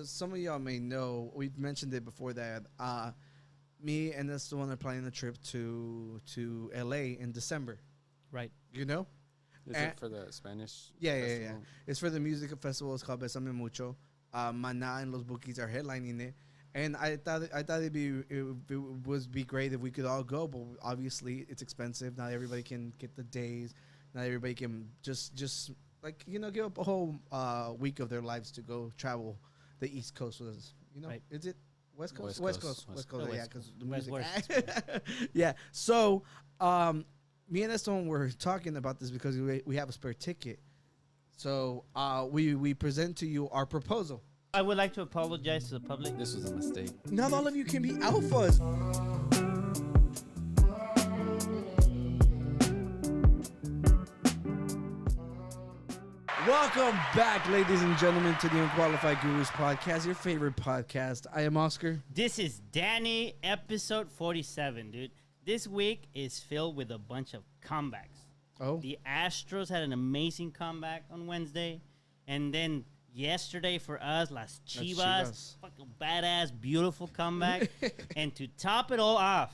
some of y'all may know, we've mentioned it before that me and Esteban are planning a trip to LA in December. Right. You know? Is it for the Spanish? Yeah. It's for the music festival. It's called Besame Mucho. Mana and Los Bookies are headlining it. And I thought it would be great if we could all go, but obviously it's expensive. Not everybody can get the days. Not everybody can just like, you know, give up a whole week of their lives to go travel the East Coast with us. You know, Is it West Coast? West Coast. Yeah, because the music. Yeah. So, me and Esteban were talking about this because we have a spare ticket. So, we present to you our proposal. I would like to apologize to the public. This was a mistake. Not all of you can be alphas. Welcome back, ladies and gentlemen, to the Unqualified Gurus podcast, your favorite podcast. I am Oscar. This is Danny, episode 47, dude. This week is filled with a bunch of comebacks. Oh. The Astros had an amazing comeback on Wednesday. And then yesterday for us, Las Chivas. Fucking badass, beautiful comeback. And to top it all off,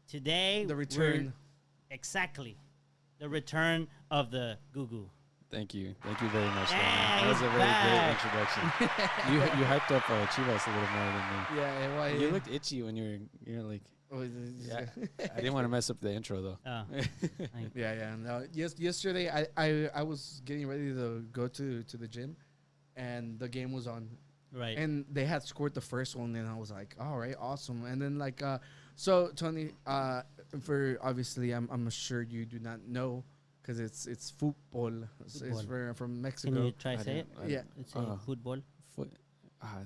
today, the return. Exactly. The return of the Goo-Goo. Thank you very much. Yeah, that was a very back. great introduction. you hyped up Chivas a little more than me. Yeah, why? You looked itchy when you're like. Oh, yeah, I didn't want to mess up the intro though. Oh. Yeah. No, yesterday I was getting ready to go to the gym, and the game was on. Right. And they had scored the first one, and I was like, all right, awesome. And then so Tony, for obviously I'm sure you do not know. Because it's football. It's from Mexico. Can you try to say it? Yeah. It's football.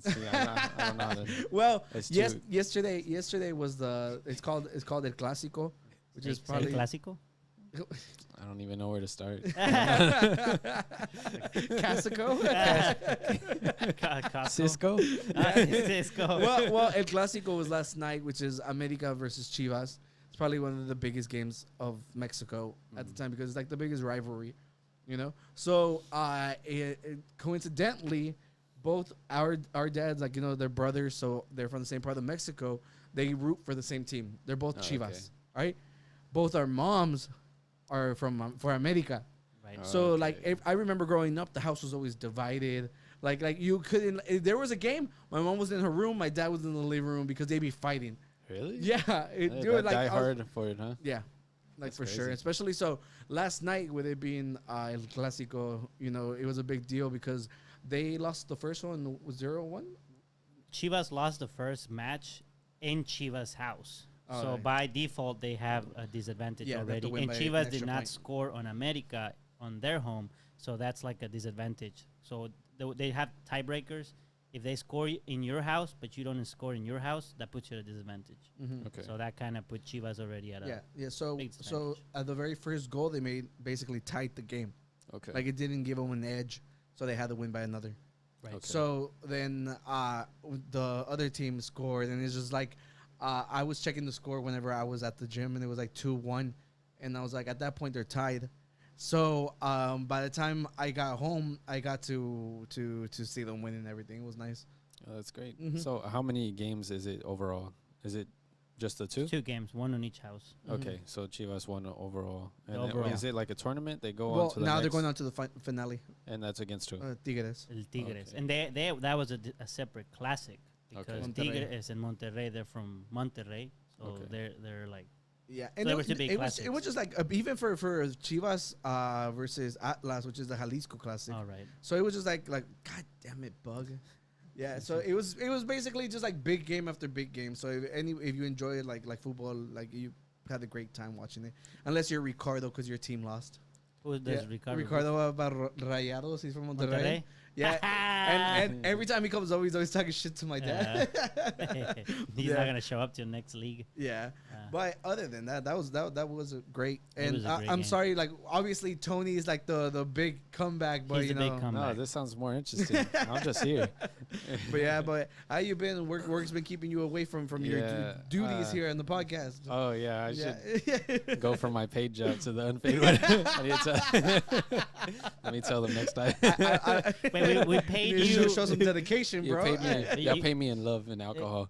See, I don't know how to. Well, yesterday was it's called El Clásico, which is probably El Clásico. I don't even know where to start. Casico. Cisco. Cisco. Well, El Clásico was last night, which is America versus Chivas. Probably one of the biggest games of Mexico at the time because it's like the biggest rivalry, you know. So coincidentally, both our dads, like, you know, they're brothers, so they're from the same part of Mexico. They root for the same team. They're both Chivas, right? Both our moms are for America. Right. So if I remember growing up, the house was always divided. Like you couldn't. If there was a game, my mom was in her room, my dad was in the living room because they'd be fighting. Really? Yeah, die hard for it, huh? Yeah, That's for crazy. sure. Especially so last night with it being El Clásico, you know, it was a big deal because they lost the first one 0-1. Chivas lost the first match in Chivas' house. Oh, so right. by default, they have a disadvantage already. And Chivas did not score on America on their home, so that's like a disadvantage. So they have tiebreakers. If they score in your house, but you don't score in your house, that puts you at a disadvantage. Mm-hmm. Okay. So that kind of put Chivas already at a So big disadvantage. at the very first goal they made, basically tied the game. Okay. Like it didn't give them an edge, so they had to win by another. Right. Okay. So then the other team scored, and it's just like I was checking the score whenever I was at the gym, and it was like 2-1, and I was like, at that point they're tied. So by the time I got home, I got to see them win and everything. It was nice. Oh, that's great. Mm-hmm. So how many games is it overall? Is it just the two? 2 games, 1 on each house. Okay, so Chivas won overall. And overall. Is it like a tournament? They go on Well, to the now next, they're going on to the finale. and that's against who? Tigres. El Tigres. Okay. And they that was a separate classic because Okay. Tigres and Monterrey, they're from Monterrey. So Okay. they're like, Yeah, So and there was a big it was just like even for Chivas versus Atlas, which is the Jalisco Classic. all right. So it was just like God damn it, bug. Yeah, so it was basically just like big game after big game. So if you enjoy it like football, like you had a great time watching it, unless you're Ricardo because your team lost. Who does Ricardo? Ricardo about Rayados. He's from Monterrey. Monterrey? Yeah, and every time he comes over, he's always talking shit to my dad. He's not gonna show up to the next league. Yeah, but other than that, that was a great. And was a great I'm game. sorry, like obviously Tony is like the big comeback, but He's you the big know. comeback. No, this sounds more interesting. I'm just here. But yeah, but how you been? Work's been keeping you away from your duties here on the podcast. Oh yeah, I should should go from my paid job to the unpaid one. Let me tell them next time. we paid You you. should show some dedication, You bro. paid me. Y'all pay me in love and alcohol.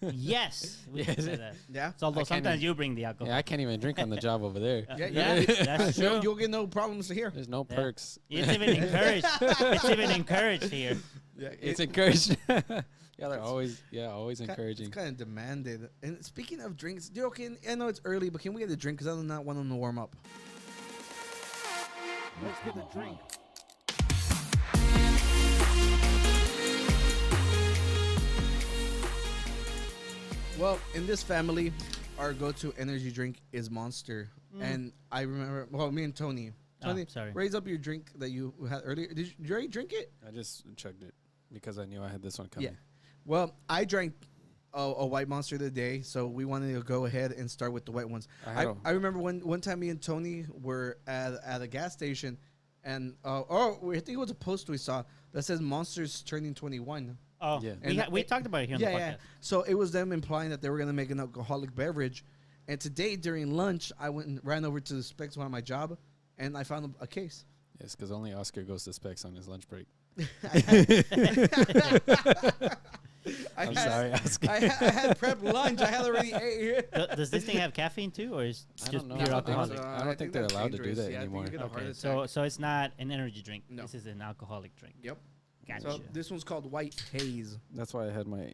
Yes. We can say that. Yeah. So although sometimes you bring the alcohol. Yeah, I can't even drink on the job over there. Yeah, that's true. You'll get no problems here. There's no perks. It's even encouraged. It's even encouraged here. Yeah, It's encouraged. Yeah, they're always encouraging. It's kind of demanded. And speaking of drinks, dude, okay, I know it's early, but can we get a drink? Because I do not want them to warm up. Let's get a drink. Well, in this family, our go-to energy drink is Monster. And I remember, well, me and Tony. Tony, sorry. raise up your drink that you had earlier. Did you already drink it? I just chugged it because I knew I had this one coming. Yeah. Well, I drank a white Monster today, so we wanted to go ahead and start with the white ones. I remember one time me and Tony were at a gas station, and I think it was a post we saw that says Monster's turning 21. Oh, Yeah. and we talked about it here on the podcast. Yeah. So it was them implying that they were going to make an alcoholic beverage. And today during lunch, I went and ran over to the Specs one of my job, and I found a case. Yes, because only Oscar goes to Specs on his lunch break. I'm sorry, Oscar. I had prepped lunch. I had already ate. Does this thing have caffeine too, or is I just don't know. pure alcoholic? I don't think they're that's allowed to do dangerous. that Yeah, I think anymore. you get a heart Okay, attack. so it's not an energy drink. No. This is an alcoholic drink. Yep. Gotcha. So this one's called White Haze. That's why I had my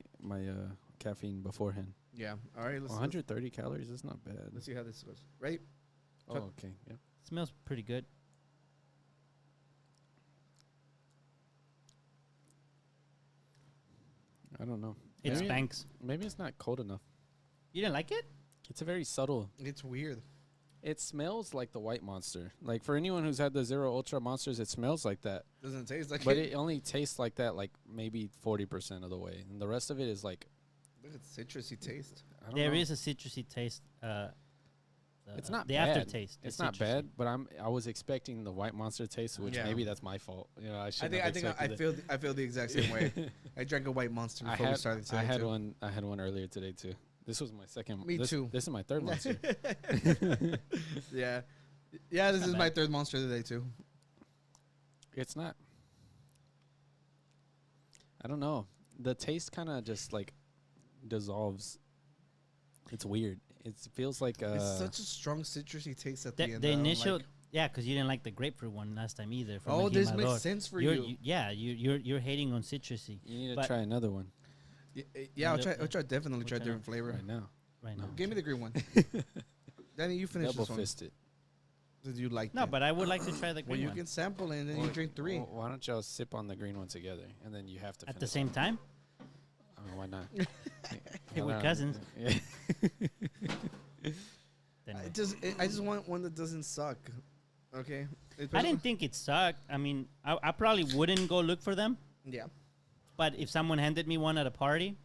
caffeine beforehand. Yeah. All right. 130 calories. That's not bad. Let's see how this goes. Right? Oh, okay. Yep. Smells pretty good. I don't know. It Maybe- spanks. Maybe it's not cold enough. You didn't like it? It's a very subtle. It's weird. It smells like the white Monster. Like for anyone who's had the Zero Ultra Monsters, it smells like that. Doesn't taste like But it. it only tastes like that, like maybe 40% of the way, and the rest of it is like Look at the citrusy taste. I don't There know. is a citrusy taste. It's not the bad. aftertaste. It's is not citrusy. bad, but I was expecting the white Monster taste, which Yeah. maybe that's my fault. You know, I should. I feel the exact same way. I drank a white Monster before we started today. I had too. one. I had one earlier today too. This was my second. Me too. This is my third Monster. Yeah. Yeah, this Not is bad. my third Monster today too. It's not. I don't know. The taste kind of just like dissolves. It's weird. It feels like It's such a strong citrusy taste at the end. The I don't initial, like- yeah, because you didn't like the grapefruit one last time either. From Oh, El this Jimador. makes sense for You're, you. you're hating on citrusy you need to but- try another one Yeah, I'll try. Definitely try Which different flavor. right now. right No. now. Give me the green one. Danny, you finish Double this one. fist it. Did you like No, it? but I would like to try the Well, green you one can sample it and then you drink three. Well, why don't y'all sip on the green one together, and then you have to at the finish same it. time. I mean, why not? Hey, we're Why not? cousins. Yeah. Then I just want one that doesn't suck. Okay. I didn't think it sucked. I mean, I probably wouldn't go look for them, Yeah. but if someone handed me one at a party,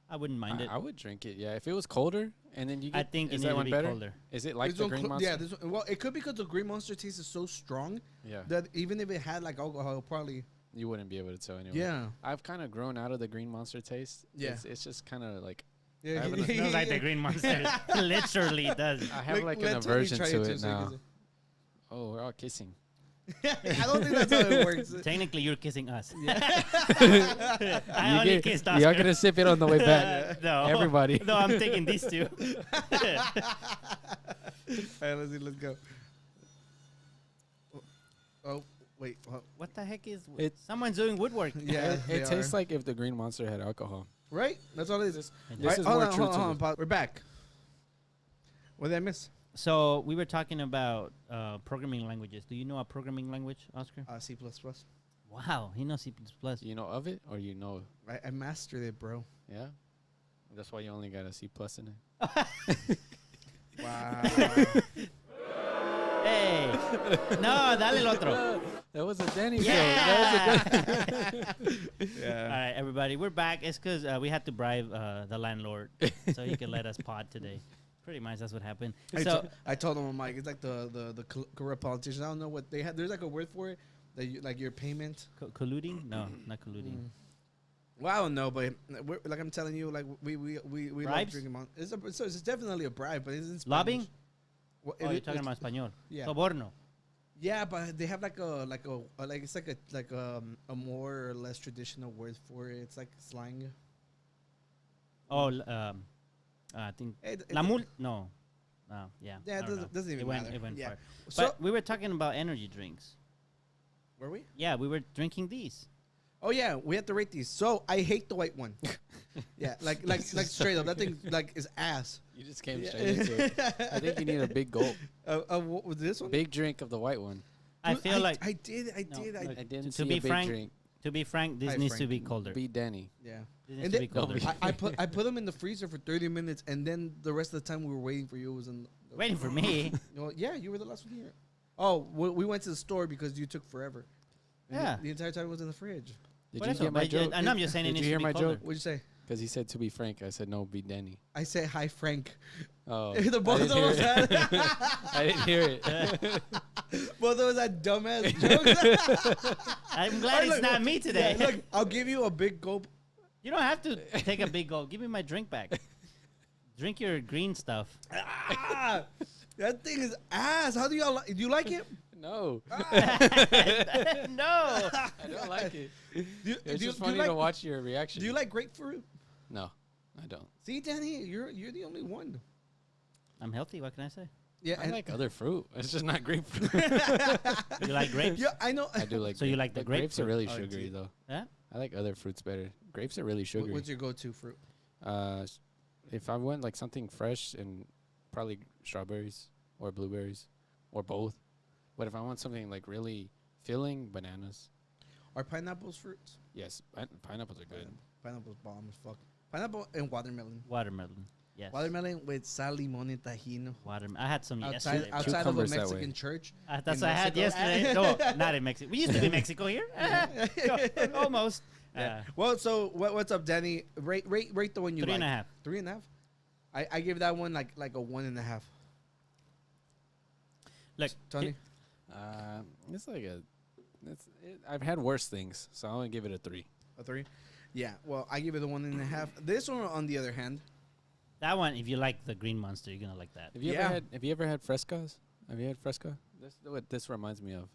I wouldn't mind it. I would drink it. Yeah, if it was colder, and then you. Get, I think it is needs that to one be better? colder. Is it like This the one green cl- monster? Yeah. This one, well, it could be because the green Monster taste is so strong Yeah. that even if it had like alcohol, probably. You wouldn't be able to tell anyone. Yeah. I've kind of grown out of the green monster taste. Yeah. It's just kind of like Yeah. haven't- It smells like the green monster. Literally does. I have like an let Tony aversion try to too, it so he now. can Oh, we're all kissing. I don't think that's how it works. Technically, you're kissing us. Yeah. I only kissed Oscar. Y'all gonna sip it on the way back. No. Everybody. No, I'm taking these two. All right, let's go. Oh, wait. What the heck is... Someone's doing woodwork. Yeah. It tastes like if the green monster had alcohol. Right? That's all it is. This Right, is hold more on, true hold to on, the- pause. We're back. What did I miss? So we were talking about programming languages. Do you know a programming language, Oscar? C++. Wow, he knows C++. You know of it, or you know? I mastered it, bro. Yeah. That's why you only got a C+ in it. Wow. Hey, no, dale el otro. That was a Danny Yeah. show. That was a All Yeah. right, everybody, we're back. It's because we had to bribe the landlord so he could let us pod today. Pretty much, that's what happened. I told him, Mike, it's like the corrupt politicians. I don't know what they have. There's like a word for it, that you, like your payment. Colluding? No, not colluding. Well, I don't know, but like I'm telling you, like we love Bribes? drinking. It's definitely a bribe, but it's in Spanish. Lobbying? Well, Oh, you're talking about español. Yeah. Soborno. Yeah, but they have like it's like a more or less traditional word for it. It's like slang. Oh, I think la mul. No, yeah. Yeah, it doesn't even matter. It went Yeah. far. So But we were talking about energy drinks. were we? Yeah, we were drinking these. Oh yeah, we have to rate these. So I hate the white one. Yeah, like straight up, that thing like is ass. You just came straight into it. I think you need a big gulp. What was this one? Big drink of the white one. I Dude, feel like I did. look, I didn't to see be a big frank, drink. to be frank, this Hi, needs to Frank. be colder. Be Danny. Yeah. This needs And to then, be colder. I put them in the freezer for 30 minutes, and then the rest of the time we were waiting for you was in. Waiting for me. Well, yeah, you were the last one here. Oh, we went to the store because you took forever. And Yeah. the entire time it was in the fridge. Did But you that's get my okay. joke? I know I'm just saying it Did needs you hear to be my colder. joke? What'd you say? Because he said to be frank. I said no, be Danny. I said hi, Frank. Oh, The both of us had I didn't hear it. both of us had dumbass jokes. I'm glad it's not me today. Yeah, look, I'll give you a big gulp. You don't have to take a big gulp. Give me my drink back. Drink your green stuff. Ah, that thing is ass. How do y'all do you like it? No, No. I don't like it. It's just funny to watch your reaction. Do you like grapefruit? No, I don't. See, Danny, you're the only one. I'm healthy. What can I say? Yeah, I like other fruit. It's just not grapefruit. You like grapes? Yeah, I know. I do like. So you like the but grapes are grapefruit? really Oh, sugary dude. though. Yeah? I like other fruits better. Grapes are really sugary. What's your go-to fruit? If I went like something fresh, and probably strawberries or blueberries or both. But if I want something like really filling, bananas. Are pineapples fruits? Yes, pineapples are good. Pineapple's bomb as fuck. Pineapple and watermelon. Watermelon. Yes. Watermelon with sal, limon, and tahino. Watermelon. I had some Outside yesterday. of a Cucumbers that Mexican way. church. That's in what I had Mexico. yesterday. No, not in Mexico. We used to be in Mexico here. Almost. Yeah. Well, so what's up, Danny? Rate the one you Three like. and a half. 3.5. I give that one like a 1.5. Look, Tony. It's like I've had worse things, so I'm gonna give it a 3. A 3. Yeah. Well, I give it a 1.5. This one, on the other hand, that one, if you like the green monster, you're gonna like that. Have you ever had Frescas? Have you had Fresca? This is what this reminds me of.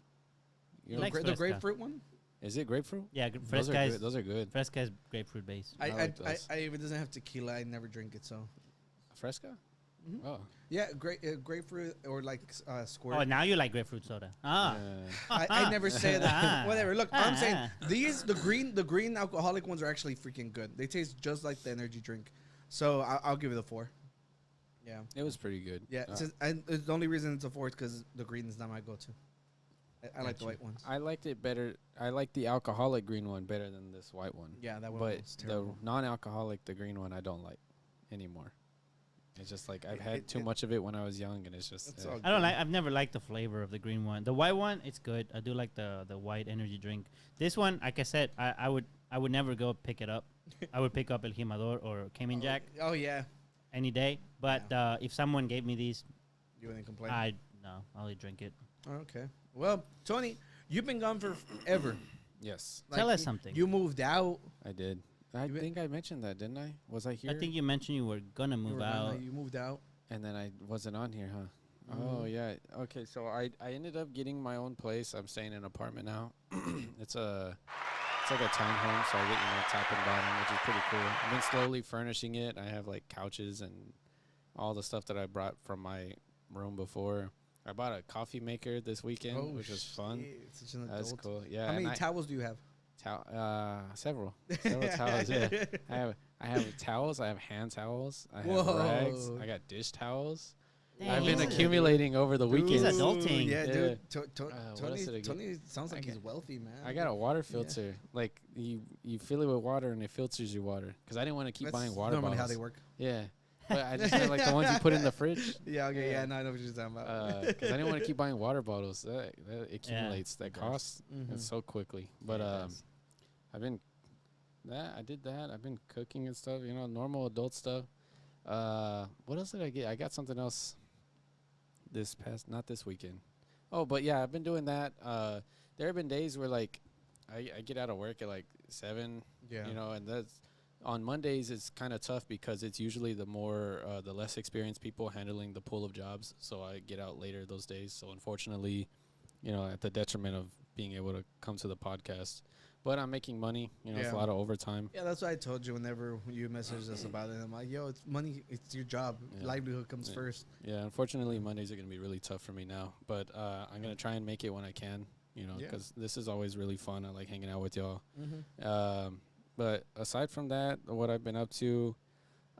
You know, Like the Fresca. grapefruit one. is it grapefruit? Yeah, Those are Fresca good. Those are good. Fresca is grapefruit based. I like those. If it doesn't have tequila, I never drink it. So Fresca? Mhm. Oh. yeah, grapefruit or like squirt. Oh, now you like grapefruit soda. Ah. I never say that. Ah. Whatever. Look, I'm saying the green alcoholic ones are actually freaking good. They taste just like the energy drink. So I'll give it a 4. Yeah. It was pretty good. Yeah. The only reason it's a 4 is because the green is not my go-to. I like the white ones. I liked it better. I like the alcoholic green one better than this white one. Yeah, that one But was the terrible. non-alcoholic, the green one, I don't like anymore. It's just like I've had too it- much of it when I was young, and it's just. It's all I don't like. I've never liked the flavor of the green one. The white one, it's good. I do like the white energy drink. This one, like I said, I would never go pick it up. I would pick up El Jimador or Cayman Jack Oh yeah. any day. But if someone gave me these, You wouldn't complain. I'll only drink it. Oh, okay. Well, Tony, you've been gone forever. Yes, Tell us something. You moved out. I did. I You- think I mentioned that, didn't I? Was I here? I think you mentioned you were gonna You move were gone, out. You moved out. And then I wasn't on here, huh? Mhm. Oh yeah. Okay, so I ended up getting my own place. I'm staying in an apartment now. It's like a townhome, so I get top and bottom, which is pretty cool. I've been slowly furnishing it. I have like couches and all the stuff that I brought from my room before. I bought a coffee maker this weekend, which was fun. shit, such an That's adult. cool. Yeah. How many and towels do you have? several towels. Yeah. I have towels. I have hand towels. I have rags. Whoa. I got dish towels. Dang, I've been he's accumulating over the He's weekend. adulting. Yeah, Yeah. dude. What else did I get? Tony sounds like I he's wealthy, man. I got a water filter. Like you fill it with water and it filters your water. Because I didn't want to keep buying water normally bottles. how they work. Yeah, but I just had like the ones you put in the fridge. Yeah, okay, Yeah. yeah, no, I know what you're talking about. Because I didn't want to keep buying water bottles. That accumulates. That it does. costs Mhm. so quickly. But Yeah, it does. I did that. I've been cooking and stuff. Normal adult stuff. What else did I get? I got something else. Not this weekend. Oh, but yeah, I've been doing that. There have been days where like I get out of work at like 7. Yeah. And that's on Mondays. It's kind of tough because it's usually the less experienced people handling the pool of jobs. So I get out later those days. So unfortunately, at the detriment of being able to come to the podcast. But I'm making money. It's a lot of overtime. Yeah, that's what I told you whenever you messaged us about it. I'm like, yo, it's money. It's your job. Livelihood comes first. Yeah, unfortunately, Mondays are going to be really tough for me now. But I'm going to try and make it when I can, because this is always really fun. I like hanging out with y'all. But aside from that, what I've been up to,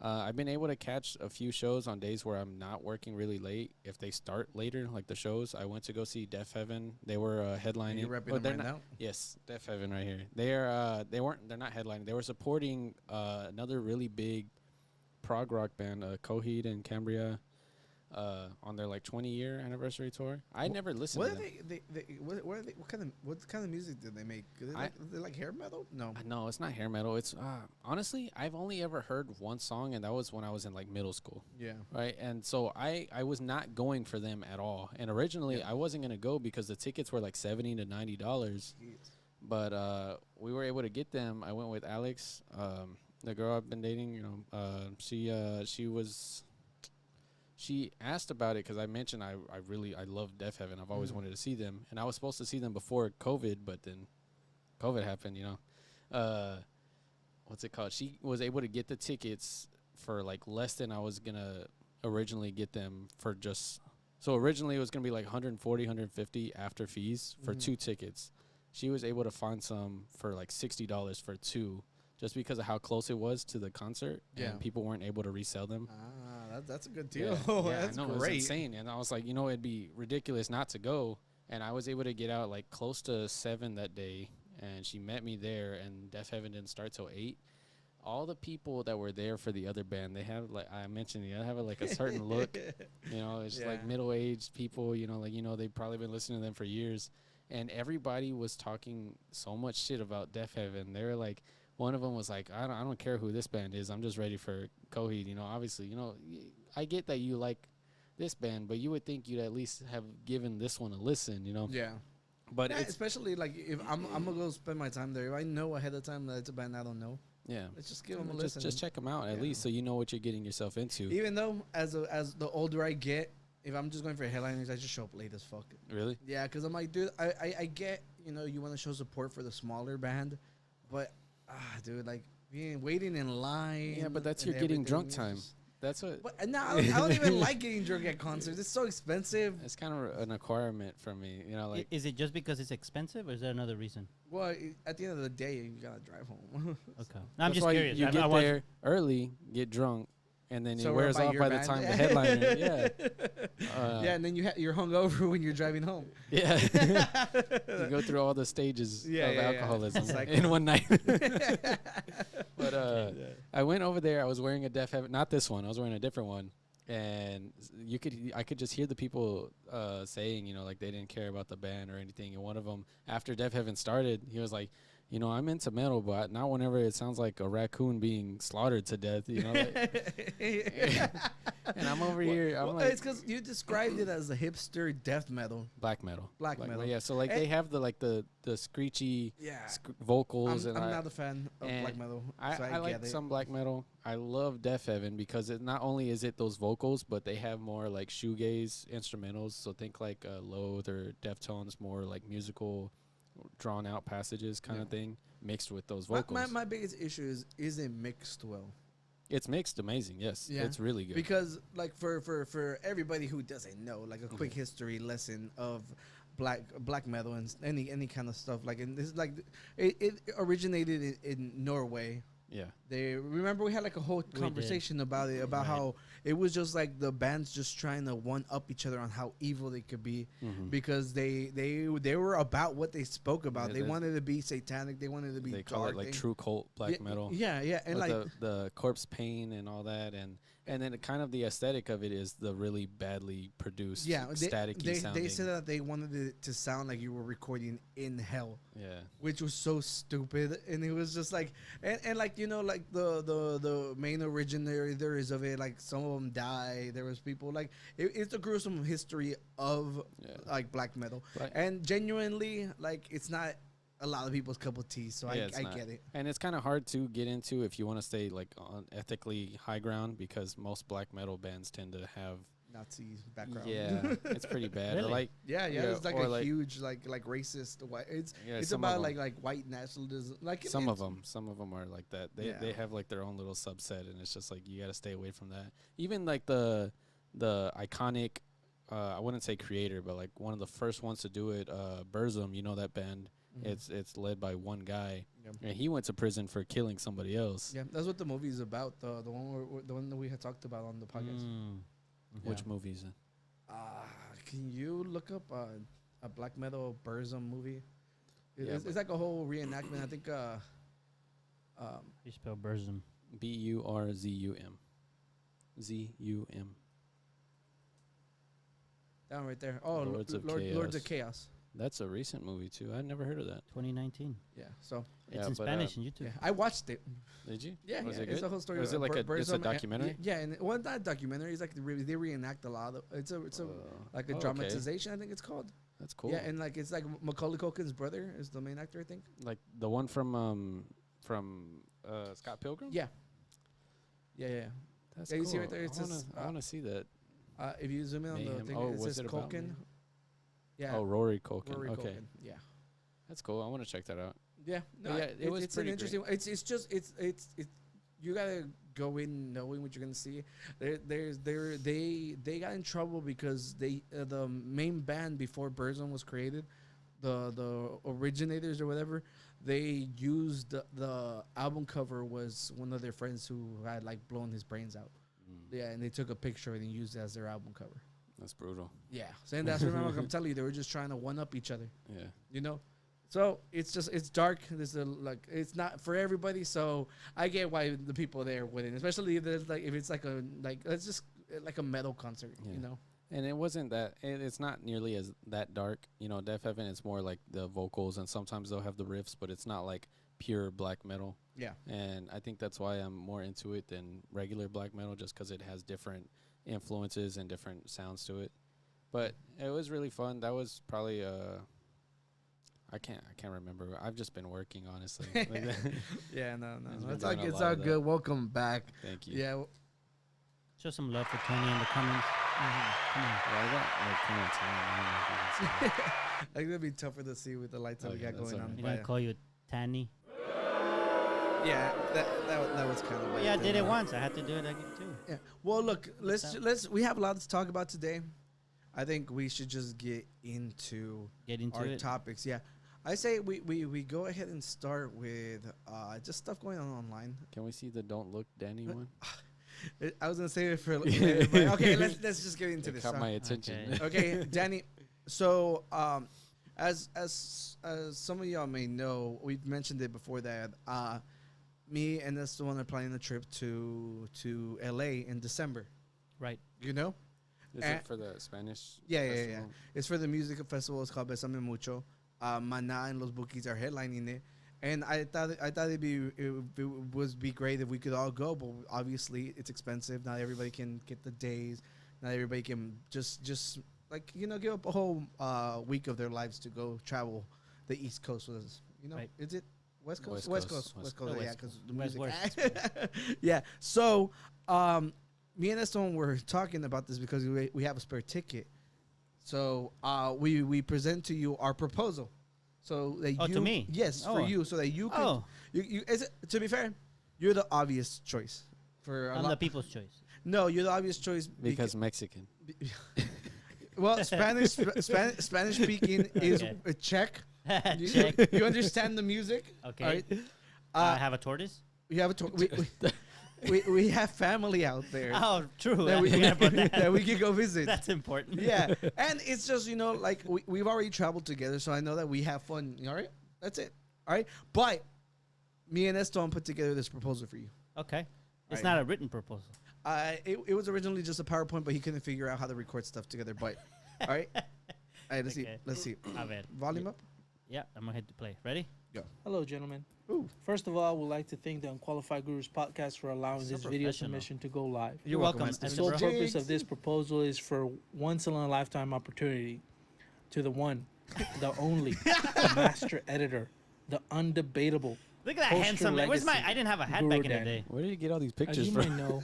I've been able to catch a few shows on days where I'm not working really late. If they start later, like the shows, I went to go see Deaf Heaven. They were headlining. You're repping them right now? Yes, Deaf Heaven right here. They're not headlining. They were supporting another really big prog rock band, Coheed and Cambria, on their 20-year anniversary tour. I never listened to them. What kind of music did they make? They like hair metal? No. No, it's not hair metal. It's honestly, I've only ever heard one song, and that was when I was in middle school. Yeah. Right. And so I was not going for them at all. And originally I wasn't gonna go because the tickets were $70 to $90. But we were able to get them. I went with Alex, the girl I've been dating. She asked about it because I mentioned I love Deaf Heaven. I've always wanted to see them, and I was supposed to see them before COVID, but then COVID happened. What's it called? She was able to get the tickets for less than I was gonna originally get them for just. So originally it was gonna be $140, $150 after fees for 2 tickets. She was able to find some for $60 for 2. Just because of how close it was to the concert, and people weren't able to resell them. That's a good deal. That's great. It was insane. And I was like, it'd be ridiculous not to go. And I was able to get out close to 7 that day, and she met me there. And Deaf Heaven didn't start till 8. All the people that were there for the other band, they have I mentioned, they have a certain look. It's middle-aged people. They've probably been listening to them for years, and everybody was talking so much shit about Deaf Heaven. They were like. One of them was like, I don't care who this band is. I'm just ready for Coheed. Obviously, I get that you like this band, but you would think you'd at least have given this one a listen, Yeah. But especially if I'm going to go spend my time there. If I know ahead of time that it's a band I don't know. Yeah. Let's just give them a listen. Just check them out at least so you know what you're getting yourself into. Even though as the older I get, if I'm just going for headliners, I just show up late as fuck. Really? Yeah, because I'm like, dude, I get, you want to show support for the smaller band, but... dude, waiting in line. Yeah, but that's your getting drunk time. That's what. But no, I don't even like getting drunk at concerts. It's so expensive. It's kind of an acquirement for me. Is it just because it's expensive, or is there another reason? Well, at the end of the day, you gotta drive home. Okay, no, I'm just curious. You get there early, get drunk, and then it wears off by the time the headliner. Yeah. And then you're hungover when you're driving home. Yeah. You go through all the stages of alcoholism in one night. But I went over there. I was wearing a Deaf Heaven, not this one. I was wearing a different one, and I could just hear the people saying, they didn't care about the band or anything. And one of them, after Deaf Heaven started, he was like, I'm into metal, but not whenever it sounds like a raccoon being slaughtered to death. And I'm over here. I'm it's because you described it as a hipster death metal. Black metal. Metal. Yeah. So they have the screechy vocals. I'm not a fan of black metal. I like some black metal. I love Deaf Heaven because it not only is it those vocals, but they have more shoegaze instrumentals. So think Loathe or Deftones, more musical. Drawn out passages kind of thing mixed with those vocals. My biggest issue is it mixed well? It's mixed amazing. Yes. Yeah. It's really good. Because for everybody who doesn't know, a quick history lesson of black metal and any kind of stuff, and this it originated in Norway. Yeah. They remember we had a whole conversation about it, about how it was just the bands just trying to one up each other on how evil they could be, because they were about what they spoke about. They wanted to be satanic. They wanted to be. They call it true cult black metal. Yeah, and the corpse pain and all that, and then kind of the aesthetic of it is the really badly produced, staticky sounding. They said that they wanted it to sound like you were recording in hell. Yeah, which was so stupid, and it was just the main originators of it, some of them died. There was people it's a gruesome history of black metal, and genuinely it's not a lot of people's cup of tea, so I get it. And it's kind of hard to get into if you want to stay on ethically high ground, because most black metal bands tend to have Nazi background. Yeah, it's pretty bad. Really? Like It's like a huge like racist white. It's about like white nationalism. Like some of them are like that. They have like their own little subset, and it's just like you got to stay away from that. Even like the iconic, I wouldn't say creator, but like one of the first ones to do it, Burzum. You know that band. Mm-hmm. It's led by one guy, and he went to prison for killing somebody else. Yeah, that's what the movie is about. The one that we had talked about on the podcast. Which movie is it? Can you look up a black metal Burzum movie? It's like a whole reenactment. I think. You spell Burzum. Burzum. ZUM. Down right there. Oh, Lords of Chaos. That's a recent movie too. I'd never heard of that. 2019. Yeah, so it's in Spanish on YouTube. Yeah, I watched it. Did you? Yeah, was it it's good? a whole story. Was it like it's a documentary? Yeah, and not a documentary. It's like they reenact a lot of. It's a like a dramatization. I think it's called. That's cool. Yeah, and like it's like Macaulay Culkin's brother is the main actor. I think. Like the one from Scott Pilgrim. Yeah. That's cool. You see right there. I want to see that. If you zoom in on the thing, it says Culkin. Yeah. Oh, Rory Culkin. Rory okay. Culkin. Yeah. That's cool. I want to check that out. Yeah. No, yeah, it was it's pretty an interesting. great. It's just you gotta go in knowing what you're gonna see. They got in trouble because the main band before Burzum was created, the originators or whatever, they used the album cover was one of their friends who had like blown his brains out. Yeah, and they took a picture and used it as their album cover. That's brutal. Yeah, so that's what I'm telling you. They were just trying to one up each other. Yeah, you know. So it's dark. It's not for everybody. So I get why the people there wouldn't, especially if it's like it's just like a metal concert, you know. And it wasn't that. It's not nearly as that dark. You know, Deaf Heaven. It's more like the vocals, and sometimes they'll have the riffs, but it's not like pure black metal. Yeah. And I think that's why I'm more into it than regular black metal, just because it has different influences and different sounds to it. But it was really fun. That was probably I can't remember. I've just been working, honestly. Yeah, no. It's all good. Welcome back. Thank you. Yeah. Show some love for Tony in the comments. Come on. Well, I got comments. I think it'd be tougher to see with the lights that we got going on. You're gonna call you Tanny. Yeah, that was kind of. Well, yeah, I did it once. I had to do it again too. Yeah. Well, look, let's. We have a lot to talk about today. I think we should just get into our topics. Yeah, I say we go ahead and start with just stuff going on online. Can we see the "Don't Look, Danny" one? I was gonna say it for. Okay, let's just get into this. Caught my attention. Okay, Danny. So, as some of y'all may know, we've mentioned it before that me and Esteban are planning a trip to LA in December. Right. You know? Is it for the Spanish? Yeah. It's for the music festival. It's called Besame Mucho. Mana and Los Bookies are headlining it. And I thought it would be great if we could all go, but obviously it's expensive. Not everybody can get the days. Not everybody can just like, you know, give up a whole week of their lives to go travel the East Coast with us. You know, Is it West Coast? West Coast. Yeah, because the music. Yeah. So, me and Esteban were talking about this because we have a spare ticket. So, we present to you our proposal. So that to me? Yes, for you, so that you can. To be fair, you're the obvious choice for I'm the people's choice. No, you're the obvious choice because Mexican. Well, Spanish speaking is a check. You understand the music? Okay. Right? I have a tortoise. You have a tortoise. We have family out there. Oh, true. That we can go visit. That's important. Yeah, and it's just, you know, like we've already traveled together, so I know that we have fun. All right, that's it. All right, but me and Esteban put together this proposal for you. Okay, it's not a written proposal. It was originally just a PowerPoint, but he couldn't figure out how to record stuff together. But all right, let's see. Volume up. Yeah, I'm gonna hit the play. Ready? Go. Hello, gentlemen. Ooh. First of all, I would like to thank the Unqualified Gurus podcast for allowing this video submission to go live. You're welcome. The sole purpose of this proposal is for once in a lifetime opportunity to the one, the only, the master editor, the undebatable. Look at that handsome man. Where's my? I didn't have a hat back in the day. Where did you get all these pictures As you from? may know,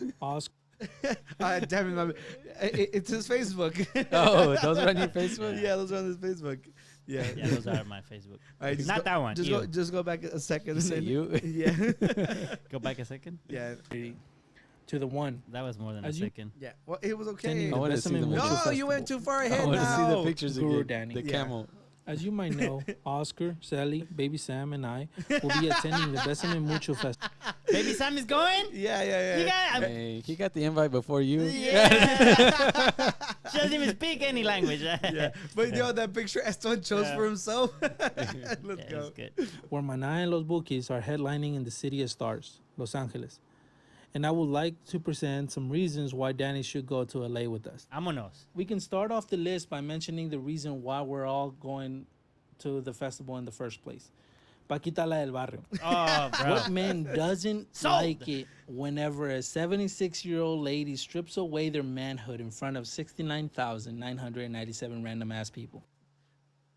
Damn it, it's his Facebook. Oh, those are on your Facebook? Yeah, those are on his Facebook. Yeah, Yeah, those are my Facebook. All right, Not that one. Just go back a second. You say you? Yeah. Go back a second. Yeah. To the one. That was more than a As you- second. Yeah. Well, it was okay. Attending I the wanna Besame see the Mutual No, Festival. you went too far I ahead want to see the now. pictures Guru again. Danny. The Yeah. camel. As you might know, Oscar, Sally, Baby Sam, and I will be attending the Besame Mutual Festival. Baby Sam is going. Yeah. You got. Hey, he got the invite before you. Yeah. She doesn't even speak any language. Yeah. But that picture Esteban chose Yeah. for himself. Let's Yeah, go. it's good. Where Mana and Los Bookies are headlining in the City of Stars, Los Angeles. And I would like to present some reasons why Danny should go to LA with us. Vámonos. We can start off the list by mentioning the reason why we're all going to the festival in the first place. Paquita la del barrio. Oh, bro. What man doesn't Sold. like it whenever a 76-year-old lady strips away their manhood in front of 69,997 random ass people?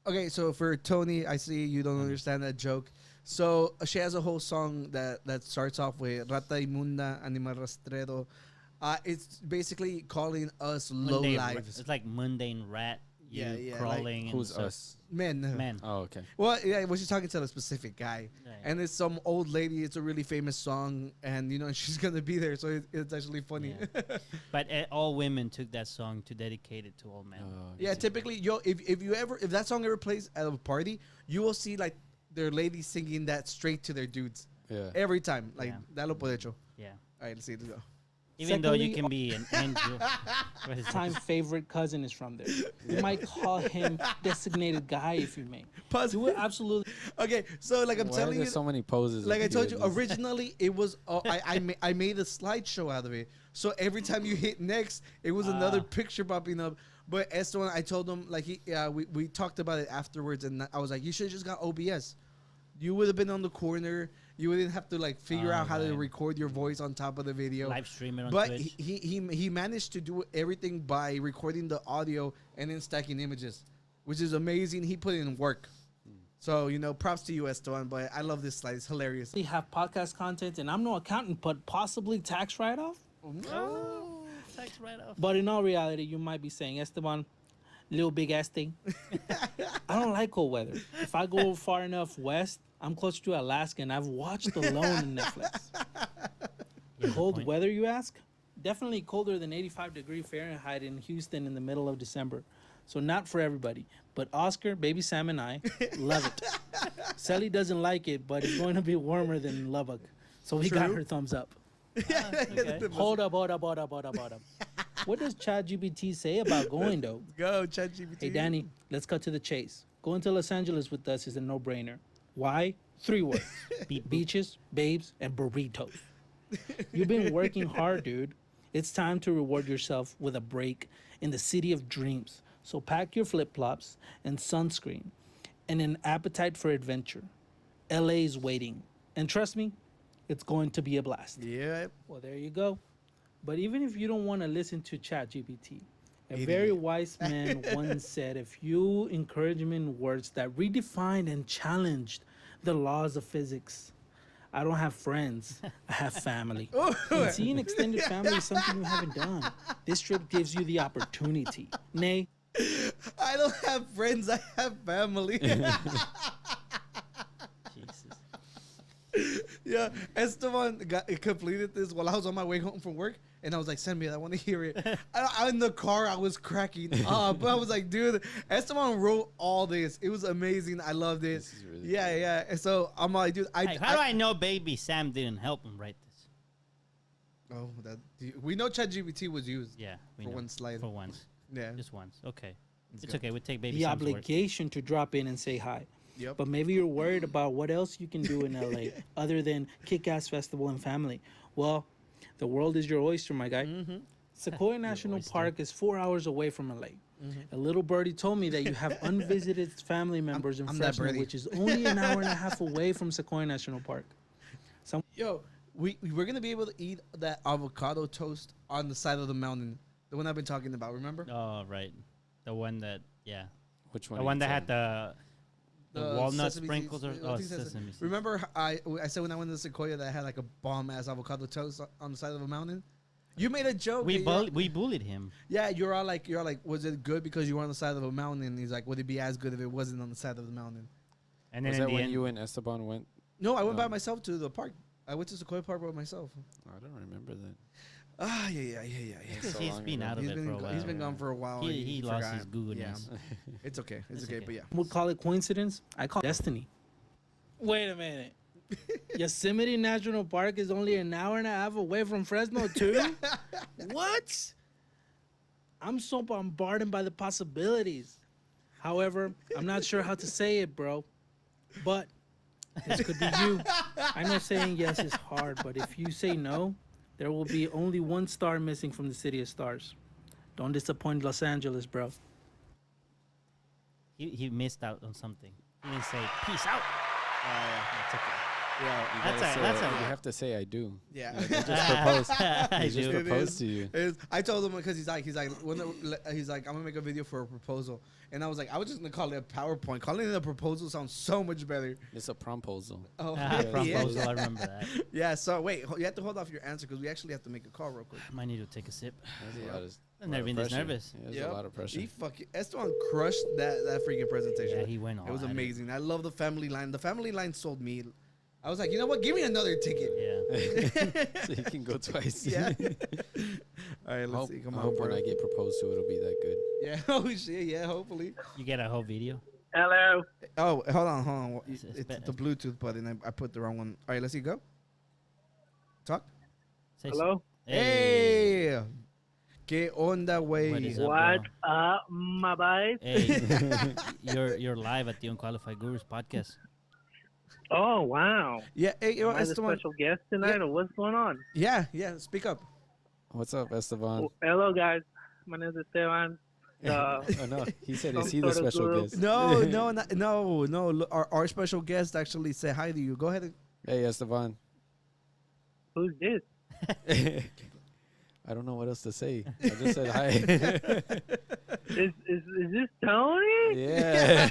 Okay, so for Tony, I see you don't understand that joke. So she has a whole song that starts off with Rata Inmunda, Animal Rastrero. It's basically calling us low Mundane lives. It's like mundane rat. Yeah, you yeah, crawling. Who's and stuff. us? Men. Men. Oh, okay. Well, yeah, well, she's talking to a specific guy. Right. And it's some old lady. It's a really famous song. And, she's going to be there. So it's actually funny. Yeah. But all women took that song to dedicate it to all men. Yeah, typically, if that song ever plays at a party, you will see, like, their ladies singing that straight to their dudes. Yeah. Every time. Like, Yeah. dalo por hecho. Yeah. All right, let's see. Let's go. Even though you Secondly, can be an angel. What is Time it? favorite cousin is from there. You might call him designated guy if you may. Pause. Do it absolutely. Okay, so like I'm Why are telling there you, so many poses? like I of told you, this? originally it was I made a slideshow out of it. So every time you hit next, it was another picture popping up. But Esteban, I told him like we talked about it afterwards, and I was like, you should have just got OBS. You would have been on the corner. You wouldn't have to like figure out how to right. record your voice on top of the video. Live stream it on But Twitch. he managed to do everything by recording the audio and then stacking images, which is amazing. He put in work. So, props to you, Esteban. But I love this slide. It's hilarious. We have podcast content, and I'm no accountant, but possibly tax write-off. Oh, tax write-off. But in all reality, you might be saying, Esteban, little big ass thing. I don't like cold weather. If I go far enough west, I'm closer to Alaska, and I've watched Alone on Netflix. Cold weather, you ask? Definitely colder than 85-degree Fahrenheit in Houston in the middle of December. So not for everybody. But Oscar, Baby Sam, and I love it. Sally doesn't like it, but it's going to be warmer than Lubbock. So we got True. her thumbs up. Okay. Hold up. What does ChatGPT say about going, though? Go, ChatGPT. Hey, Danny, let's cut to the chase. Going to Los Angeles with us is a no-brainer. Why? 3 words. Beaches, babes, and burritos. You've been working hard, dude. It's time to reward yourself with a break in the city of dreams. So pack your flip-flops and sunscreen and an appetite for adventure. LA is waiting. And trust me, it's going to be a blast. Yeah. Well, there you go. But even if you don't want to listen to ChatGPT, a Idiot. very wise man once said a few encouragement words that redefined and challenged the laws of physics. I don't have friends. I have family. And seeing extended family is something you haven't done. This trip gives you the opportunity. Nay, I don't have friends. I have family. Jesus. Yeah, Esteban completed this while I was on my way home from work, and I was like, "Send me it. I want to hear it." In the car, I was cracking up. But I was like, "Dude, Esteban wrote all this. It was amazing. I loved it." This is really Yeah. And so I'm like, "Dude, Hey, how do I know Baby Sam didn't help him write this? Oh, we know ChatGPT was used. Yeah, we For know. one slide. For once. Yeah. Just once. Okay. Let's It's go. okay. We take Baby the Sam's word. obligation to drop in and say hi. Yep. But maybe you're worried about what else you can do in LA other than kick-ass festival and family. Well, the world is your oyster, my guy. Sequoia National oyster. Park is 4 hours away from LA. A little birdie told me that you have unvisited family members in I'm that Fresno, birdie. which is only an hour and a half away from Sequoia National Park. Yo, we're gonna be able to eat that avocado toast on the side of the mountain, the one I've been talking about. Remember? Oh, right. The one that, yeah. Which one? The are one you that had saying? the walnut sesame sprinkles or seeds. I oh, think sesame- sesame seeds. Remember, I said when I went to Sequoia that I had like a bomb ass avocado toast on the side of a mountain. You made a joke. We bullied him. Yeah, you're all like, was it good because you were on the side of a mountain? And he's like, would it be as good if it wasn't on the side of the mountain? And then was that when you and Esteban went? No, I went by myself to the park. I went to Sequoia Park by myself. I don't remember that. Yeah. Because he's been out of it for a while. He's been gone for a while. He lost his goodness. Yeah. It's okay. It's okay. But yeah. We'll call it coincidence. I call it destiny. Wait a minute. Yosemite National Park is only an hour and a half away from Fresno too? What? I'm so bombarded by the possibilities. However, I'm not sure how to say it, bro. But this could be you. I know saying yes is hard, but if you say no, there will be only one star missing from the city of stars. Don't disappoint Los Angeles, bro. He missed out on something. He didn't say peace out. That's okay. Yeah, you have to say I do. Yeah. He just proposed. He just proposed to you. I told him because he's like, I'm gonna make a video for a proposal, and I was like, I was just gonna call it a PowerPoint. Calling it a proposal sounds so much better. It's a promposal. Oh, proposal. I remember that. Yeah. So wait, you have to hold off your answer because we actually have to make a call real quick. I might need to take a sip. I've never been this nervous. Yeah, there's a lot of pressure. Esteban crushed that freaking presentation. Yeah, he went all. It was amazing. I love the family line. The family line sold me. I was like, you know what? Give me another ticket. Yeah. So you can go twice. Yeah. All right, let's see. Come on, I hope when I get proposed to, it'll be that good. Yeah. Oh shit. Yeah. Hopefully. You get a whole video. Hello. Oh, hold on. It's It's the Bluetooth button. I put the wrong one. All right, let's see. Go. Talk. Say Hello. Hey. ¿Qué onda, güey? What up, my boys? Hey, you're live at the Unqualified Gurus podcast. Oh, wow. Yeah. Hey, Am I the special guest tonight, or what's going on? Yeah. Speak up. What's up, Esteban? Hello, guys. My name is Esteban. Oh, no. He said, is he the special guest? No. Look, our special guest actually said hi to you. Go ahead. Hey, Esteban. Who's this? I don't know what else to say. I just said hi. Is this Tony? Yeah.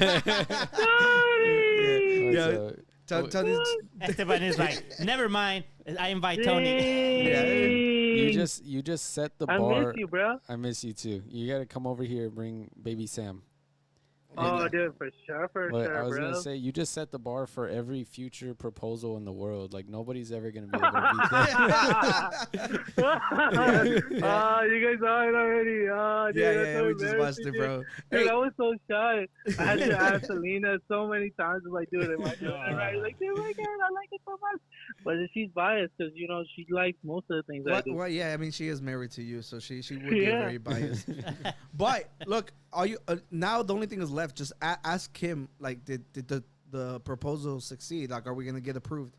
Tony! Yeah. Tony. Esteban is like, never mind. I invite Tony. Yeah. You just set the bar. I miss you, bro. I miss you too. You gotta come over here and bring baby Sam. Oh, dude, for sure, I was bro. gonna say, you just set the bar for every future proposal in the world. Like nobody's ever gonna be able to beat that. Oh, you guys saw it already. Oh, dude, Yeah. so We just watched it, bro. Dude, I was so shy. I had to ask Selena so many times. I was like, dude, am I doing it right? Like, oh my God, I like it so much. But she's biased because, she likes most of the things I do. Well, yeah, I mean, she is married to you, so she would be very biased. But look, are you now? The only thing is left. Just ask him. Like, did the proposal succeed? Like, are we gonna get approved?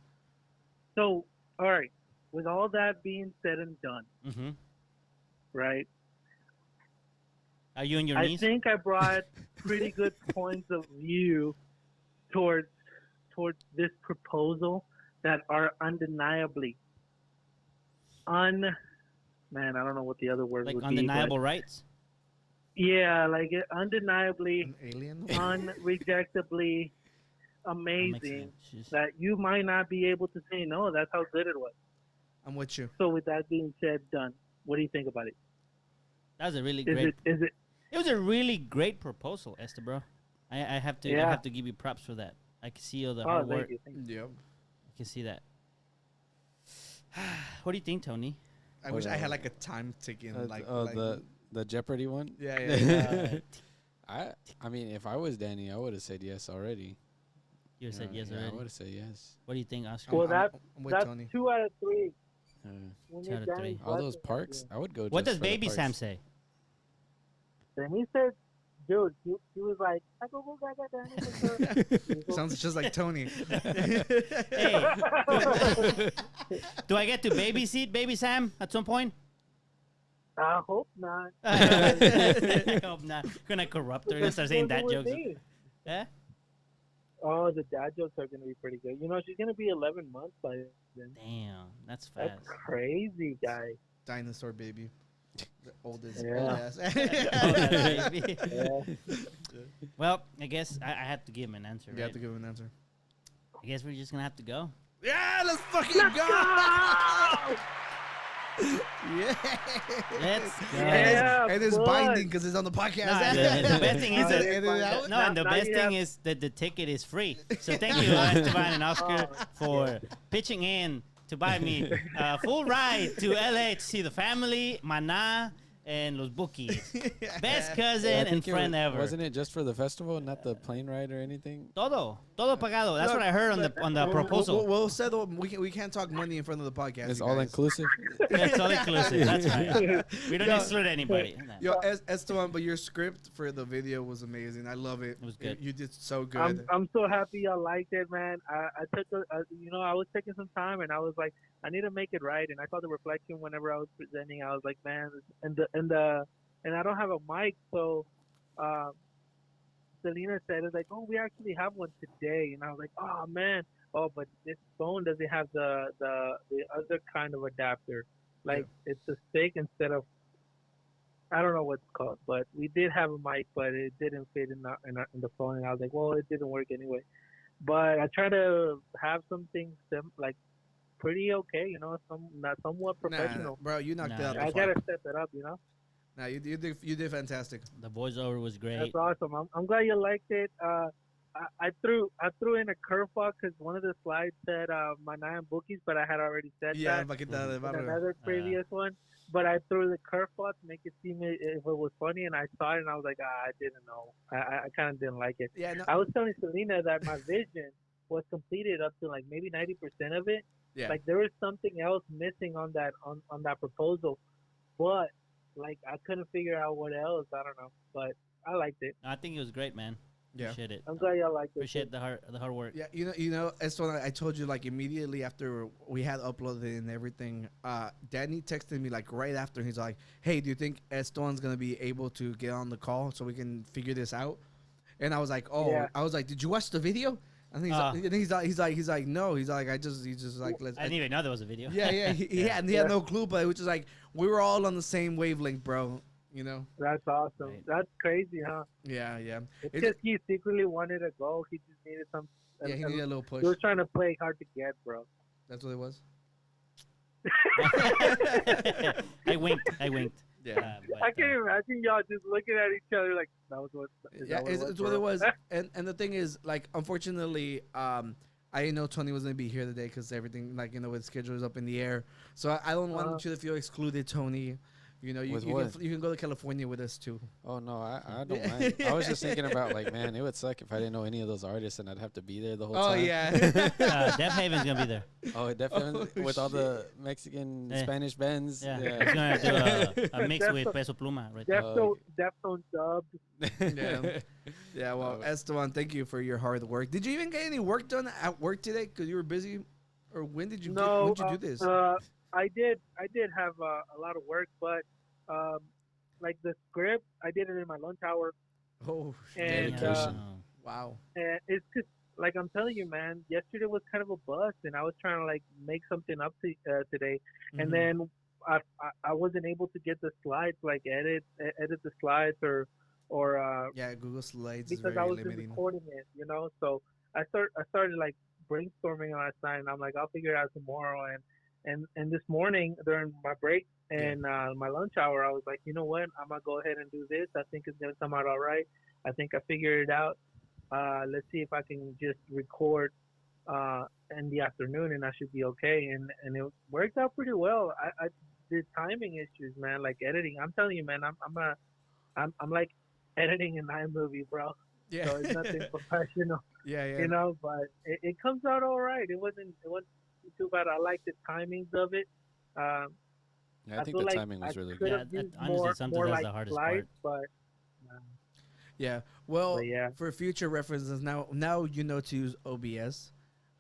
So, all right. With all that being said and done, right? Are you on your I knees? think I brought pretty good points of view towards this proposal that are undeniably man, I don't know what the other word like would undeniable be. rights? Yeah, like undeniably, An alien? unrejectably amazing that you might not be able to say no. That's how good it was. I'm with you. So with that being said, done. What do you think about it? That was a really great. Is it? It was a really great proposal, Esteban. I have to give you props for that. I can see all the hard work. Thank you. Yep. I can see that. What do you think, Tony? I wish I had like a time ticking. The Jeopardy one. Yeah. I mean, if I was Danny, I would have said yes already. You said yes I already. would have said yes. What do you think, Oscar? Well, I'm with that's Tony. 2 out of 3. 2 out of 3. All those parks, I would go. What just does for the Baby parks. Sam say? Then he said, dude, he was like, I go Danny. Sounds just like Tony. Hey, do I get to babysit Baby Sam at some point? I hope not. I hope not. Gonna corrupt her and start saying dad jokes. Yeah? Oh, the dad jokes are gonna be pretty good. She's gonna be 11 months by then. Damn, that's fast. That's crazy, guy. Dinosaur baby. The oldest. Yeah. Old ass. Baby. Yeah. Well, I guess I have to give him an answer. You Right? have to give him an answer. I guess we're just gonna have to go. Yeah, let's fucking go! Yeah. Let's go. Yeah, and it's boy. binding because it's on the podcast. The best thing is Yeah, that, now- and the now best you thing have- is that the ticket is free. So thank you, Esteban and Oscar, Oh, for pitching in to buy me a full ride to LA to see the family, Mana, and Los Bookies. Best cousin and friend ever. Wasn't it just for the festival, not the plane ride or anything? Todo pagado. That's Look, what I heard on the proposal. We'll settle. We can't talk money in front of the podcast. It's you all guys. inclusive. That's all inclusive. That's right. We don't exclude anybody. Yo, Esteban, but your script for the video was amazing. I love it. It was good. You did so good. I'm so happy y'all liked it, man. I took I was taking some time and I was like, I need to make it right. And I saw the reflection whenever I was presenting. I was like, man, and I don't have a mic, so Selena said, it's like, oh, we actually have one today. And I was like, oh man, but this phone doesn't have the other kind of adapter. Like it's a stick instead of, I don't know what it's called, but we did have a mic, but it didn't fit in the phone. And I was like, well, it didn't work anyway. But I try to have something like pretty okay, not somewhat professional. Bro, you knocked it out. I the gotta park. step it up, Nah, you did fantastic. The voiceover was great. That's awesome. I'm glad you liked it. I threw in a curveball because one of the slides said Mana and Bookies, but I had already said Yeah, that in another previous one. But I threw the curveball to make it seem if it was funny, and I saw it and I was like, I didn't know. I kind of didn't like it. Yeah, no, I was telling Selena that my vision was completed up to like maybe 90% of it. yeah. Like there was something else missing on that proposal, but like I couldn't figure out what else. I don't know, but I liked it. I think it was great, man. Yeah. Appreciate it. I'm glad y'all liked it. Appreciate the hard work. Yeah, Esteban, I told you like immediately after we had uploaded and everything, Danny texted me like right after. He's like, "Hey, do you think Esteban's gonna be able to get on the call so we can figure this out?" And I was like, "Oh," Yeah. I was like, "Did you watch the video?" And he's like, "No." He's like, he's just like, I didn't even know there was a video. Yeah, he had no clue, but it was just like we were all on the same wavelength, bro. That's awesome. Right. That's crazy, huh? Yeah. It's just he secretly wanted to go. He just needed some. Yeah, he needed a little push. He was trying to play hard to get, bro. That's what it was. I winked. Yeah. I can't imagine y'all just looking at each other like that was what. Yeah, it's what it was. And the thing is, like, unfortunately, I didn't know Tony was gonna be here today because everything, like, his schedule is up in the air. So I don't want you to feel excluded, Tony. You can go to California with us too. Oh no, I don't mind. I was just thinking about like, man, it would suck if I didn't know any of those artists and I'd have to be there the whole time. Oh yeah. Deaf Haven's gonna be there. Oh, definitely with all the Mexican Spanish bands. Yeah. Yeah. He's gonna do a mix with Peso Pluma right there. Deftones dubbed. Yeah. Well, Esteban, thank you for your hard work. Did you even get any work done at work today? Because you were busy, or when did you do this? I did have a lot of work, but like the script, I did it in my lunch hour. Oh, and wow. And it's just like I'm telling you, man. Yesterday was kind of a bust, and I was trying to like make something up today, and then I wasn't able to get the slides, like edit the slides or Google Slides because is very I was limiting. just recording it, So I started like brainstorming last night, and I'm like, I'll figure it out tomorrow. And this morning during my break and my lunch hour, I was like, you know what? I'm gonna go ahead and do this. I think it's gonna come out all right. I think I figured it out. Let's see if I can just record in the afternoon, and I should be okay. And it worked out pretty well. I did timing issues, man, like editing. I'm telling you, man, I'm like editing an iMovie, bro. Yeah. So it's nothing professional. Yeah. But it comes out all right. It wasn't too bad. I like the timings of it. I think the timing was really good. Yeah, honestly, sometimes that's the hardest part. But yeah. Well, yeah. For future references, now you know to use OBS.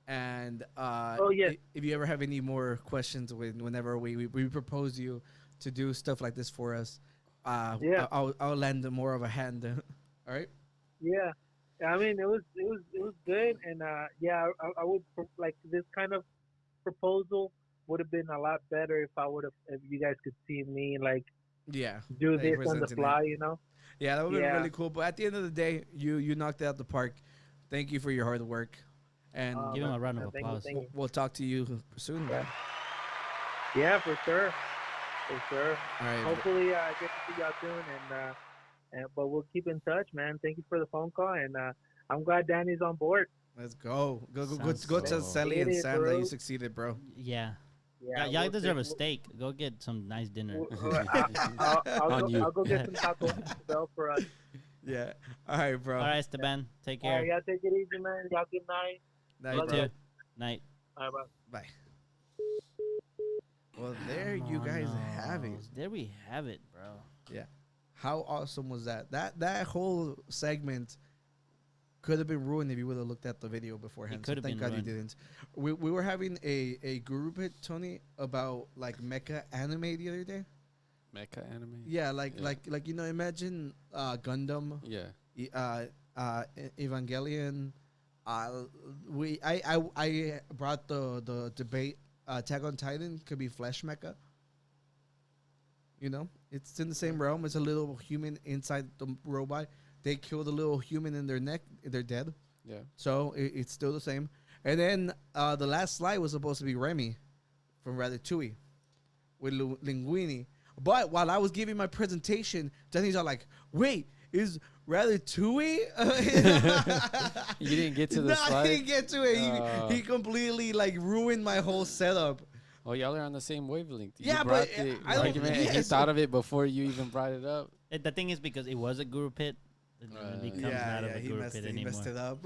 And if you ever have any more questions whenever we propose you to do stuff like this for us, I'll lend more of a hand. All right. Yeah. I mean, it was good, and I would like this kind of proposal would have been a lot better if you guys could see me like do this on the fly, Yeah, that would have been really cool. But at the end of the day, you knocked it out the park. Thank you for your hard work, and give him a round of applause. We'll talk to you soon, man. Yeah, for sure. For sure. All right. Hopefully, I get to see y'all soon, but we'll keep in touch, man. Thank you for the phone call, and I'm glad Danny's on board. Let's go. Go Sounds tell good. Sally and Sam that bro. you succeeded, bro. Yeah. Yeah, Y'all we'll deserve a see. steak. Go get some nice dinner. I'll go get some Taco Bell for us. Yeah. All right, bro. All right, Esteban. Take All care. right, y'all take it easy, man. Y'all good night. Night, You Love bro. too. Night. All right, bye. Bye. Well, there you guys have it. There we have it, bro. Yeah. How awesome was that? That whole segment could have been ruined if you would have looked at the video beforehand. It could have thank been God you ruined. didn't. We were having a group hit, Tony, about like mecha anime the other day. Mecha anime. Yeah, like Yeah. imagine Gundam, Yeah. Evangelion. I brought the debate. Attack on Titan could be flesh mecha. You know, it's in the same realm. It's a little human inside the robot. They kill the little human in their neck. They're dead. Yeah. So it's still the same. And then the last slide was supposed to be Remy from Ratatouille with Linguini. But while I was giving my presentation, Jenny's all like, wait, is Ratatouille? You didn't get to the No, slide? I didn't get to it. He completely like ruined my whole setup. Oh, y'all are on the same wavelength. Yeah, you but brought the I don't- argument and he yes. thought of it before you even brought it up. The thing is, because it was a group hit, it becomes not of a he group messed hit it. He anymore. messed it up.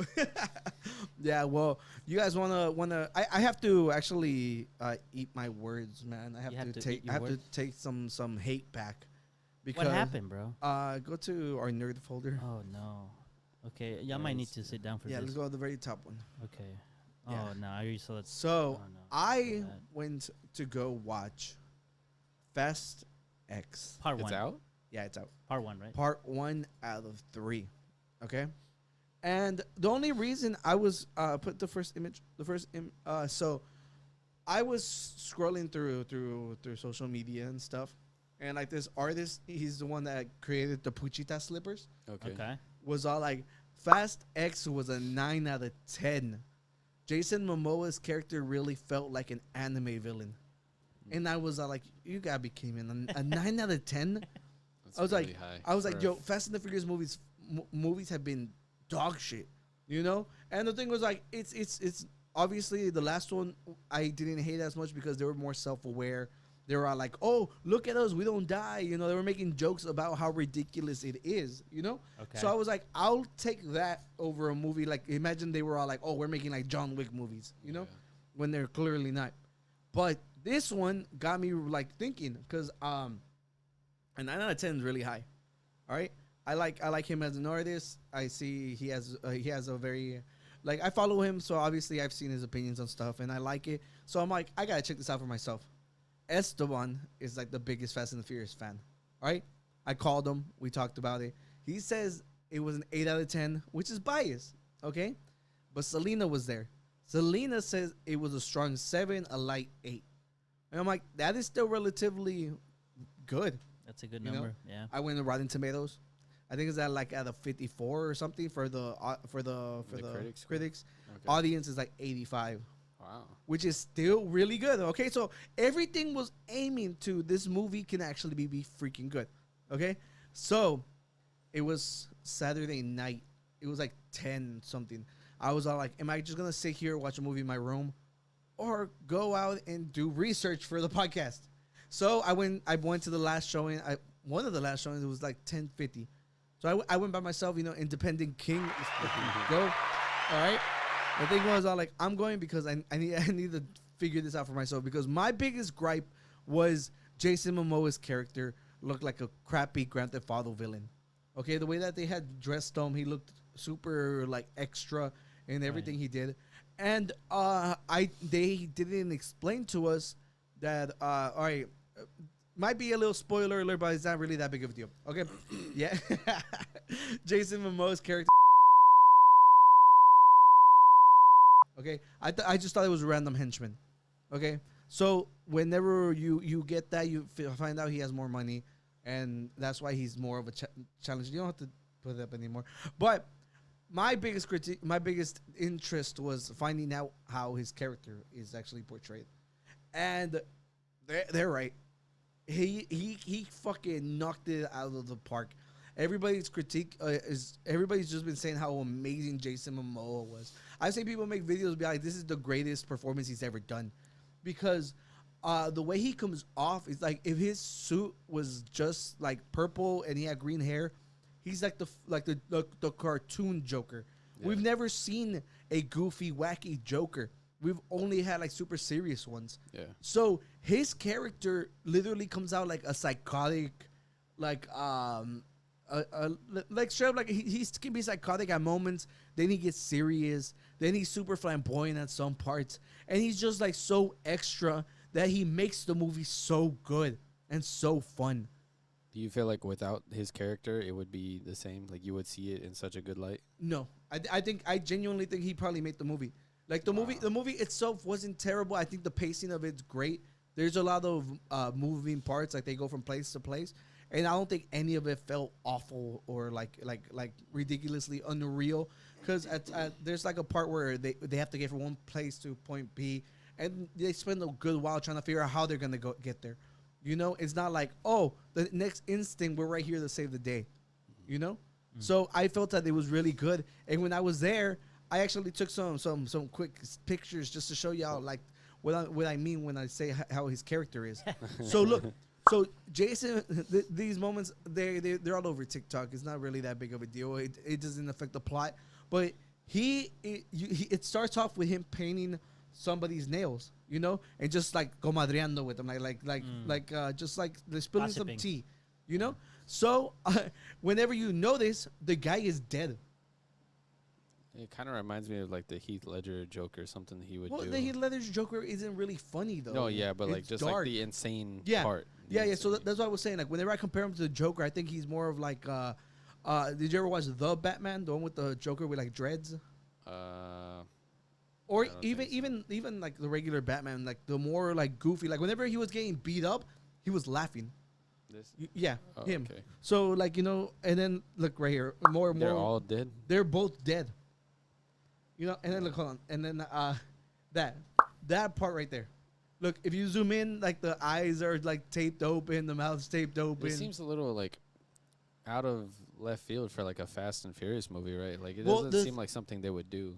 Yeah, well, you guys wanna? I have to actually eat my words, man. I You have have to to take. eat your I have to words? take some hate back. Because What happened, bro? Go to our nerd folder. Oh no. Okay, y'all might need to sit down for Yeah, let's this. go to the very top one. Okay. Yeah. Oh no, I already saw it. So Oh, no. I bad. went to go watch Fast X. Part It's one. out? Yeah, it's out. Part one, right? Part 1 out of 3. Okay, and the only reason I was put the first image, so I was scrolling through social media and stuff, and like this artist, he's the one that created the Puchita slippers. Okay. Was all like Fast X was a 9 out of 10. Jason Momoa's character really felt like an anime villain, and I was all like, "You gotta be kidding me! A 9 out of 10." That's I was really like, high yo, Fast and the Furious movies have been dog shit, you know. And the thing was like, it's obviously the last one I didn't hate as much because they were more self-aware. They were all like, oh, look at us, we don't die, you know. They were making jokes about how ridiculous it is, you know. Okay. So I was like, I'll take that over a movie like, imagine they were all like, oh, we're making like John Wick movies, you know, when they're clearly not. But this one got me like thinking, because a 9 out of 10 is really high. All right, I like him as an artist. I see he has a very, like, I follow him, so obviously I've seen his opinions on stuff and I like it. So I'm like, I gotta check this out for myself. Esteban is like the biggest Fast and the Furious fan. All right, I called him. We talked about it. He says it was an 8 out of 10, which is biased. Okay, but Selena was there. Selena says it was a strong 7, a light 8. And I'm like, that is still relatively good. That's a good You know? number. Yeah. I went to Rotten Tomatoes. I think it's at like at a 54 or something for the critics. Okay. Audience is like 85, Wow. which is still really good. Okay, so everything was aiming to this movie can actually be freaking good. Okay, so it was Saturday night. It was like 10 something. I was all like, am I just gonna sit here watch a movie in my room, or go out and do research for the podcast? So I went to the last showing. One of the last showings, it was like 10:50. So I went by myself, you know, independent king. Go. All right. The thing was, I like, I'm going because I need to figure this out for myself, because my biggest gripe was Jason Momoa's character looked like a crappy Grand Theft Auto villain. Okay, the way that they had dressed him, he looked super like extra in everything he did. And they didn't explain to us that all right, might be a little spoiler alert, but it's not really that big of a deal. Okay, yeah. Jason Momoa's character. Okay, I just thought it was a random henchman. Okay, so whenever you get that, you find out he has more money, and that's why he's more of a challenge. You don't have to put it up anymore. But my biggest interest was finding out how his character is actually portrayed, and they're right. he fucking knocked it out of the park. Everybody's critique everybody's just been saying how amazing Jason Momoa was. I've seen people make videos be like, this is the greatest performance he's ever done, because the way he comes off is like, if his suit was just like purple and he had green hair, he's like the cartoon Joker. Yeah. We've never seen a goofy, wacky Joker. We've only had like super serious ones. Yeah. So his character literally comes out like a psychotic, like straight up, like he can be psychotic at moments. Then he gets serious. Then he's super flamboyant at some parts, and he's just like so extra that he makes the movie so good and so fun. Do you feel like without his character, it would be the same? Like you would see it in such a good light? No, I genuinely think he probably made the movie. Like the movie itself wasn't terrible. I think the pacing of it's great. There's a lot of moving parts, like they go from place to place, and I don't think any of it felt awful or like ridiculously unreal. Because there's like a part where they have to get from one place to point B, and they spend a good while trying to figure out how they're gonna get there. You know, it's not like, oh, the next instant we're right here to save the day. You know, so I felt that it was really good, and when I was there, I actually took some quick pictures just to show y'all like what I mean when I say how his character is. So look, so Jason, these moments they're all over TikTok. It's not really that big of a deal. It doesn't affect the plot, but it starts off with him painting somebody's nails, you know, and just like comadreando with them, like just like they're spilling some tea, you know. So whenever you notice, the guy is dead. It kind of reminds me of like the Heath Ledger Joker, something he would do. Well, the Heath Ledger Joker isn't really funny though. No, yeah, but like just dark. Like the insane part. Yeah. So that's what I was saying. Like whenever I compare him to the Joker, I think he's more of like. Did you ever watch The Batman, the one with the Joker with like dreads? Or even like the regular Batman, like the more like goofy. Like whenever he was getting beat up, he was laughing. Him. Okay. So like, you know, and then look right here, more. They're all dead. They're both dead. You know, and then look, hold on, and then that part right there. Look, if you zoom in, like the eyes are like taped open, the mouth's taped open. It seems a little like out of left field for like a Fast and Furious movie, right? Like it doesn't seem like something they would do.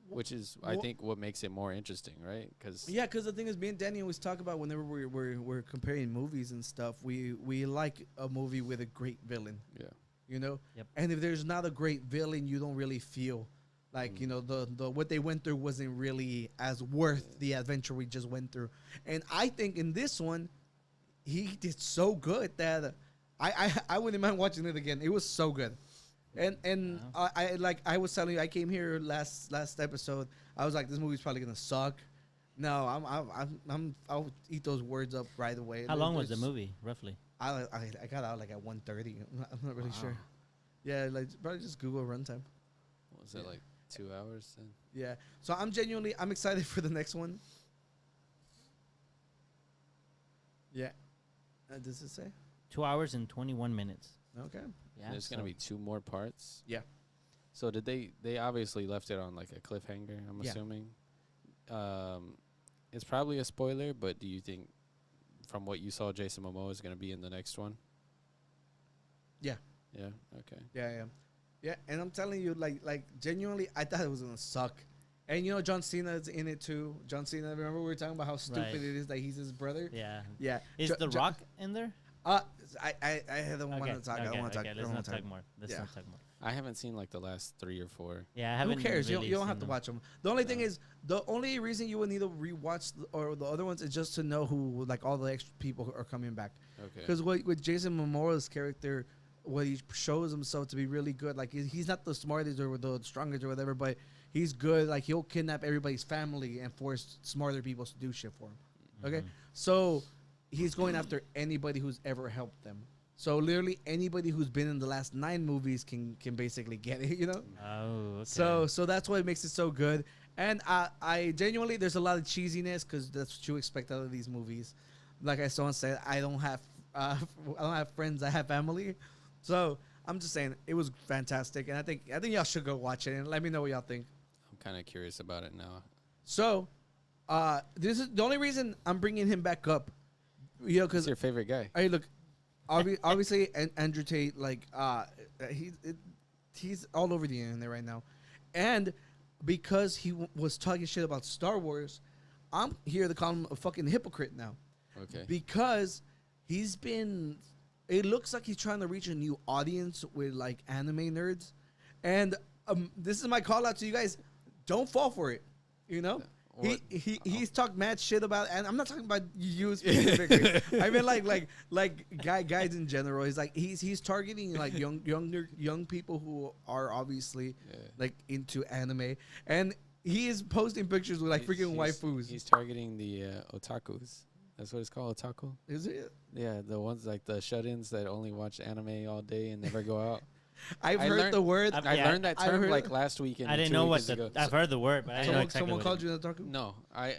Which is, I think, what makes it more interesting, right? Because the thing is, me and Danny always talk about whenever we're comparing movies and stuff, we like a movie with a great villain. Yeah. You know? Yep. And if there's not a great villain, you don't really feel like, you know, the what they went through wasn't really as worth the adventure we just went through. And I think in this one, he did so good that I wouldn't mind watching it again. It was so good. And I was telling you, I came here last episode. I was like, this movie's probably gonna suck. No, I'll eat those words up right away. How long was the movie roughly? I got out like at 1:30. I'm not really sure. Yeah, like probably just Google runtime. What was it like 2 hours then? Yeah. So I'm excited for the next one. Yeah. Does it say? 2 hours and 21 minutes. Okay. Yeah, there's going to be 2 more parts. Yeah. So did they obviously left it on like a cliffhanger, I'm assuming. It's probably a spoiler, but do you think from what you saw Jason Momoa is going to be in the next one? Yeah. Yeah, okay. Yeah, and I'm telling you, like genuinely, I thought it was going to suck. And you know John Cena's in it too. John Cena, remember we were talking about how stupid it is that he's his brother? Yeah. Yeah. Is The Rock in there? I don't want to talk. I don't want to talk. Let's not talk more. I haven't seen like the last 3 or 4. Yeah, I haven't. Who cares? Really you don't have to watch them. The only thing is, the only reason you would need to rewatch the other ones is just to know who like all the extra people are coming back. Okay. Because with Jason Momoa's character, what he shows himself to be really good. Like he's not the smartest or the strongest or whatever, but he's good. Like he'll kidnap everybody's family and force smarter people to do shit for him. Okay, so he's going after anybody who's ever helped them. So literally anybody who's been in the last 9 movies can basically get it, you know? Oh, okay. So that's what makes it so good. And I genuinely, there's a lot of cheesiness because that's what you expect out of these movies. Like I said, I don't have friends, I have family. So I'm just saying it was fantastic, and I think y'all should go watch it and let me know what y'all think. I'm kind of curious about it now. So this is the only reason I'm bringing him back up. You know, Who's because your favorite guy? hey, look, obviously, Andrew Tate, like, he's all over the internet right now, and because he was talking shit about Star Wars, I'm here to call him a fucking hypocrite now. Okay. Because he's been, it looks like he's trying to reach a new audience with like anime nerds, and this is my call out to you guys: don't fall for it. You know. He's talked mad shit about, and I'm not talking about you specifically. I mean like guys in general. He's like he's targeting like young people who are obviously like into anime, and he is posting pictures with like freaking waifus. He's targeting the otakus. That's what it's called, otaku. Is it? Yeah, the ones like the shut-ins that only watch anime all day and never go out. I've heard the word. I learned that term like last week. I didn't know what I've heard the word, but I didn't know exactly someone called you an otaku? No,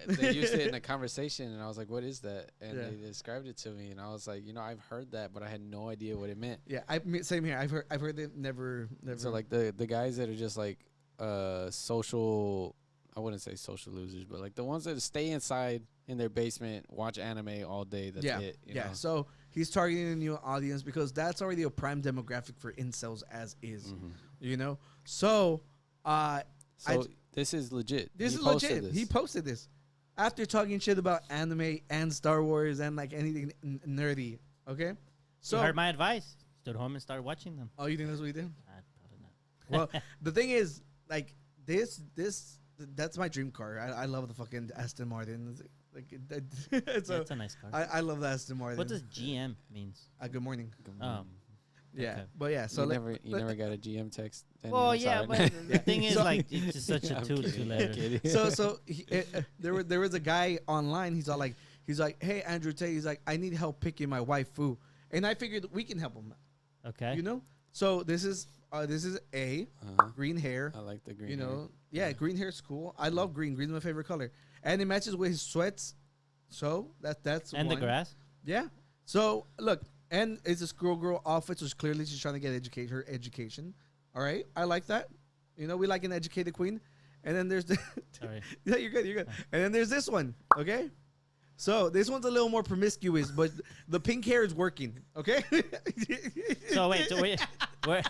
they used it in a conversation, and I was like, "What is that?" And they described it to me, and I was like, I've heard that, but I had no idea what it meant. Yeah, same here. I've heard it never. So like the guys that are just like social, I wouldn't say social losers, but like the ones that stay inside in their basement, watch anime all day. That's it. You know? So he's targeting a new audience because that's already a prime demographic for incels as is. Mm-hmm. You know? So this is legit. This is legit. He posted this after talking shit about anime and Star Wars and like anything nerdy. Okay? So you heard my advice. Stood home and started watching them. Oh, you think that's what he did? Probably not. Well, the thing is, like, that's my dream car. I love the fucking Aston Martin. Like, it's a nice car. I love the Aston Martin. What does GM means? Good morning. Oh. Yeah, okay. But yeah, so you never got a GM text. Well, yeah, but the thing is, like, it's just such a two-letter. So there was a guy online. He's like, hey, Andrew Tate. He's like, I need help picking my waifu, and I figured we can help him. Okay. You know, so this is green hair. I like the green. You know, green hair is cool. I love green. Green's my favorite color, and it matches with his sweats. So that's and one. the grass. Yeah. So look. And it's a girl outfit, so clearly she's trying to get her education. All right, I like that. You know, we like an educated queen. And then there's the Sorry. Yeah, you're good. And then there's this one. Okay, so this one's a little more promiscuous, but the pink hair is working. Okay. So wait, where?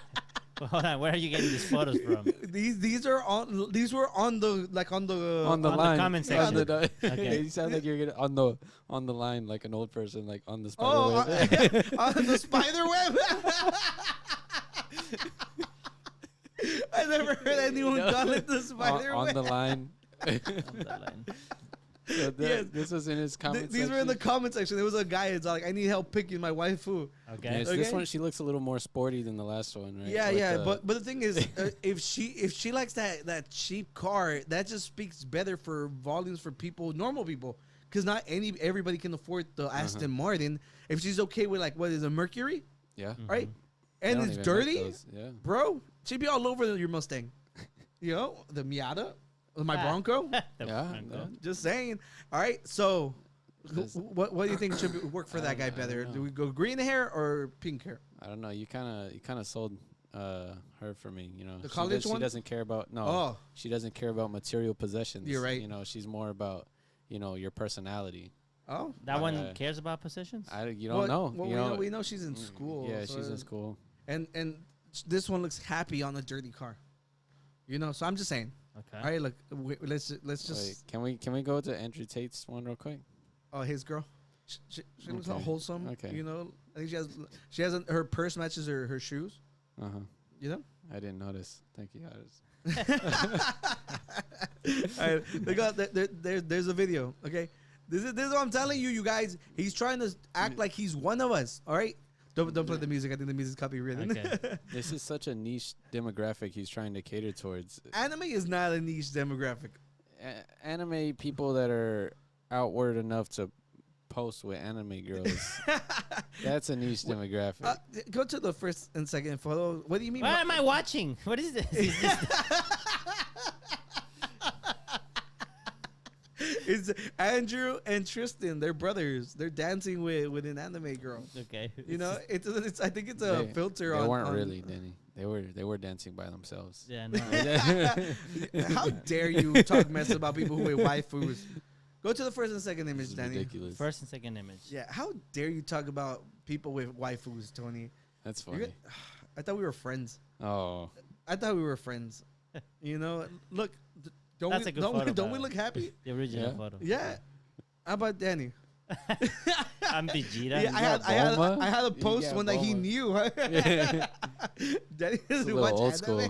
Hold on, where are you getting these photos from? These were on the line. Comment section. Okay. You sound like you're on the line like an old person, like on the spider web. On the spider web. I never heard anyone call it the spider web. On the line. On the line. So this was in his comment section. These were in the comment section. There was a guy who's like, I need help picking my waifu. Okay. Yes, this one, she looks a little more sporty than the last one, right? Yeah, but the thing is, if she likes that cheap car, that just speaks better for volumes for normal people, because not everybody can afford the Aston Martin. If she's okay with like, what is a Mercury? Yeah. Right? And it's dirty? Yeah. Bro, she'd be all over your Mustang. You know, the Miata. My Bronco? Just saying. All right, so what do you think should work for that guy better? Do we go green hair or pink hair? I don't know. You kind of sold her for me. You know, the college one. She doesn't care about She doesn't care about material possessions. You're right. You know, she's more about your personality. Oh, that one cares about possessions. You don't know. Well, we know she's in school. Yeah, she's in school. And this one looks happy on a dirty car. You know, so I'm just saying. Okay. All right, look. Let's just. Wait, can we go to Andrew Tate's one real quick? Oh, his girl. She looks all wholesome. Okay. You know, I think she has her purse matches her shoes. You know. I didn't notice. Thank you. All right, there's a video. Okay, this is what I'm telling you guys. He's trying to act like he's one of us. All right. Don't play the music. I think the music's copywritten. Okay. This is such a niche demographic he's trying to cater towards. Anime is not a niche demographic. Anime people that are outward enough to post with anime girls. That's a niche demographic. Go to the first and second photo. What do you mean? What am I watching? What is this? Is this It's Andrew and Tristan. They're brothers. They're dancing with an anime girl. Okay. You know, it's. I think it's a filter. They on. weren't really, Danny. They were dancing by themselves. Yeah. No. How dare you talk mess about people who wear waifus? Go to the first and second This image, is Danny. ridiculous. First and second image. Yeah, how dare you talk about people with waifus, Tony? That's You're funny. I thought we were friends. Oh, I thought we were friends. You know, look, don't That's we a good don't, photo, don't by we the look happy? The original Yeah. photo. Yeah. How about Danny? I'm Vegeta. Yeah, Bulma? I had a You post got one that he Bulma. knew. Danny a doesn't little watch old anime. school.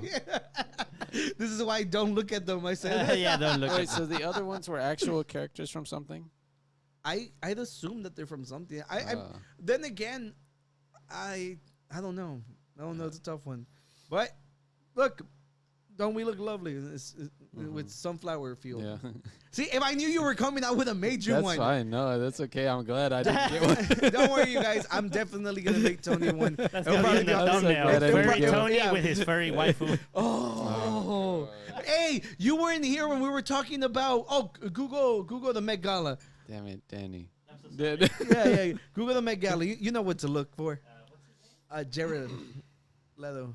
This is why I don't look at them. I said, Yeah, don't look wait. at So the other ones were actual characters from something? I'd assume that they're from something. I Uh, then again, I don't know. I don't know. It's a tough one, but look, don't we look lovely with sunflower field? yeah. See, if I knew you were coming out with a major That's one, fine. No, that's okay. I'm glad I didn't get one. don't worry, you guys. I'm definitely gonna make Tony one. That's It'll gonna be probably in the be on- thumbnail. glad I didn't Furry get one. Tony Yeah. with his furry waifu. Oh, hey, you weren't here when we were talking about. Oh, Google the Met Gala. Damn it, Danny. Yeah. Google the Met Gala. You know what to look for. Jared Leto.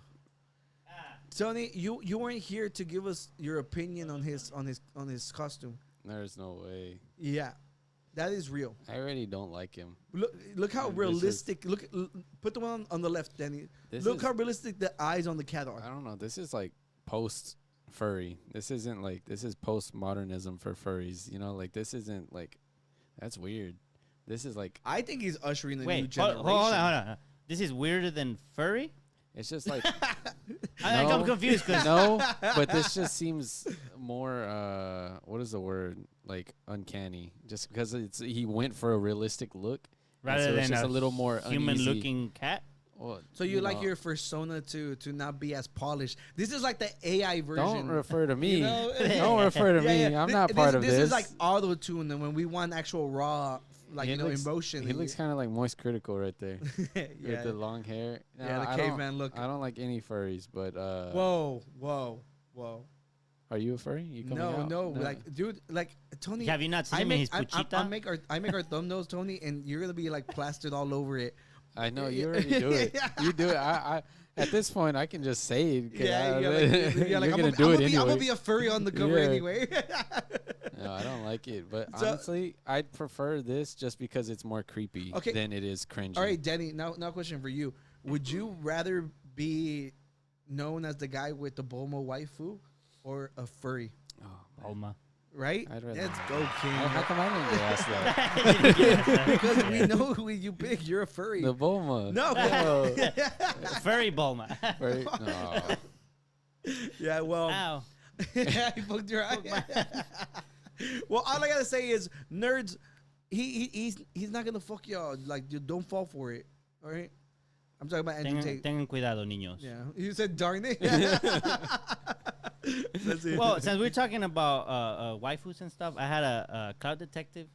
Tony, you weren't here to give us your opinion on his costume. There's no way. Yeah, that is real. I already don't like him. Look how This is- realistic. Put the one on the left, Danny. This Look is- how realistic the eyes on the cat I are. don't know. This is like post furry. This isn't like this is post modernism for furries. You know, like this isn't like that's weird. This is like I think he's ushering a new Wait, generation. hold on. This is weirder than furry? it's just like I'm No. confused because no, but this just seems more what is the word, like uncanny, just because he went for a realistic look and rather so it's than just a little more human-looking cat. well, So you like know, your persona to not be as polished. This is like the AI version. don't refer to me. You know? Don't refer to me. I'm not part of this. This is like auto tune, and when we want actual raw, like He looks- emotion. He looks kind of like Moist Critical right there yeah. with the long hair. Yeah, the I don't- caveman look. I don't like any furries, but Whoa. are you a furry? You coming No, out? no, like, dude, like Tony. Have you not seen him in his puchita? I make our thumbnails, Tony, and you're gonna be like plastered all over it. I know you already do it. You do it. I at this point I can just say it. You're I'm gonna do it I'm gonna anyway. be a furry on the cover Yeah. anyway. No, I don't like it. But So- honestly, I'd prefer this just because it's more creepy Okay. than it is cringy. All right, Danny. Now, question for you: would you rather be known as the guy with the Bulma waifu or a furry? Oh, Bulma. Right? I'd rather Let's not. go, King. How come I didn't get asked that? Because we know who you pick. You're a furry. The Bulma. No. Furry Bulma. Furry? No. Yeah. Well. Ow. I poked your eye. Well, all I gotta say is, nerds, he's not gonna fuck y'all. Like, you don't fall for it. All right. I'm talking about Andrew Tate. Tengan cuidado, niños. Yeah. You said darn it. That's it. Well, since we're talking about waifus and stuff, I had a cloud detective.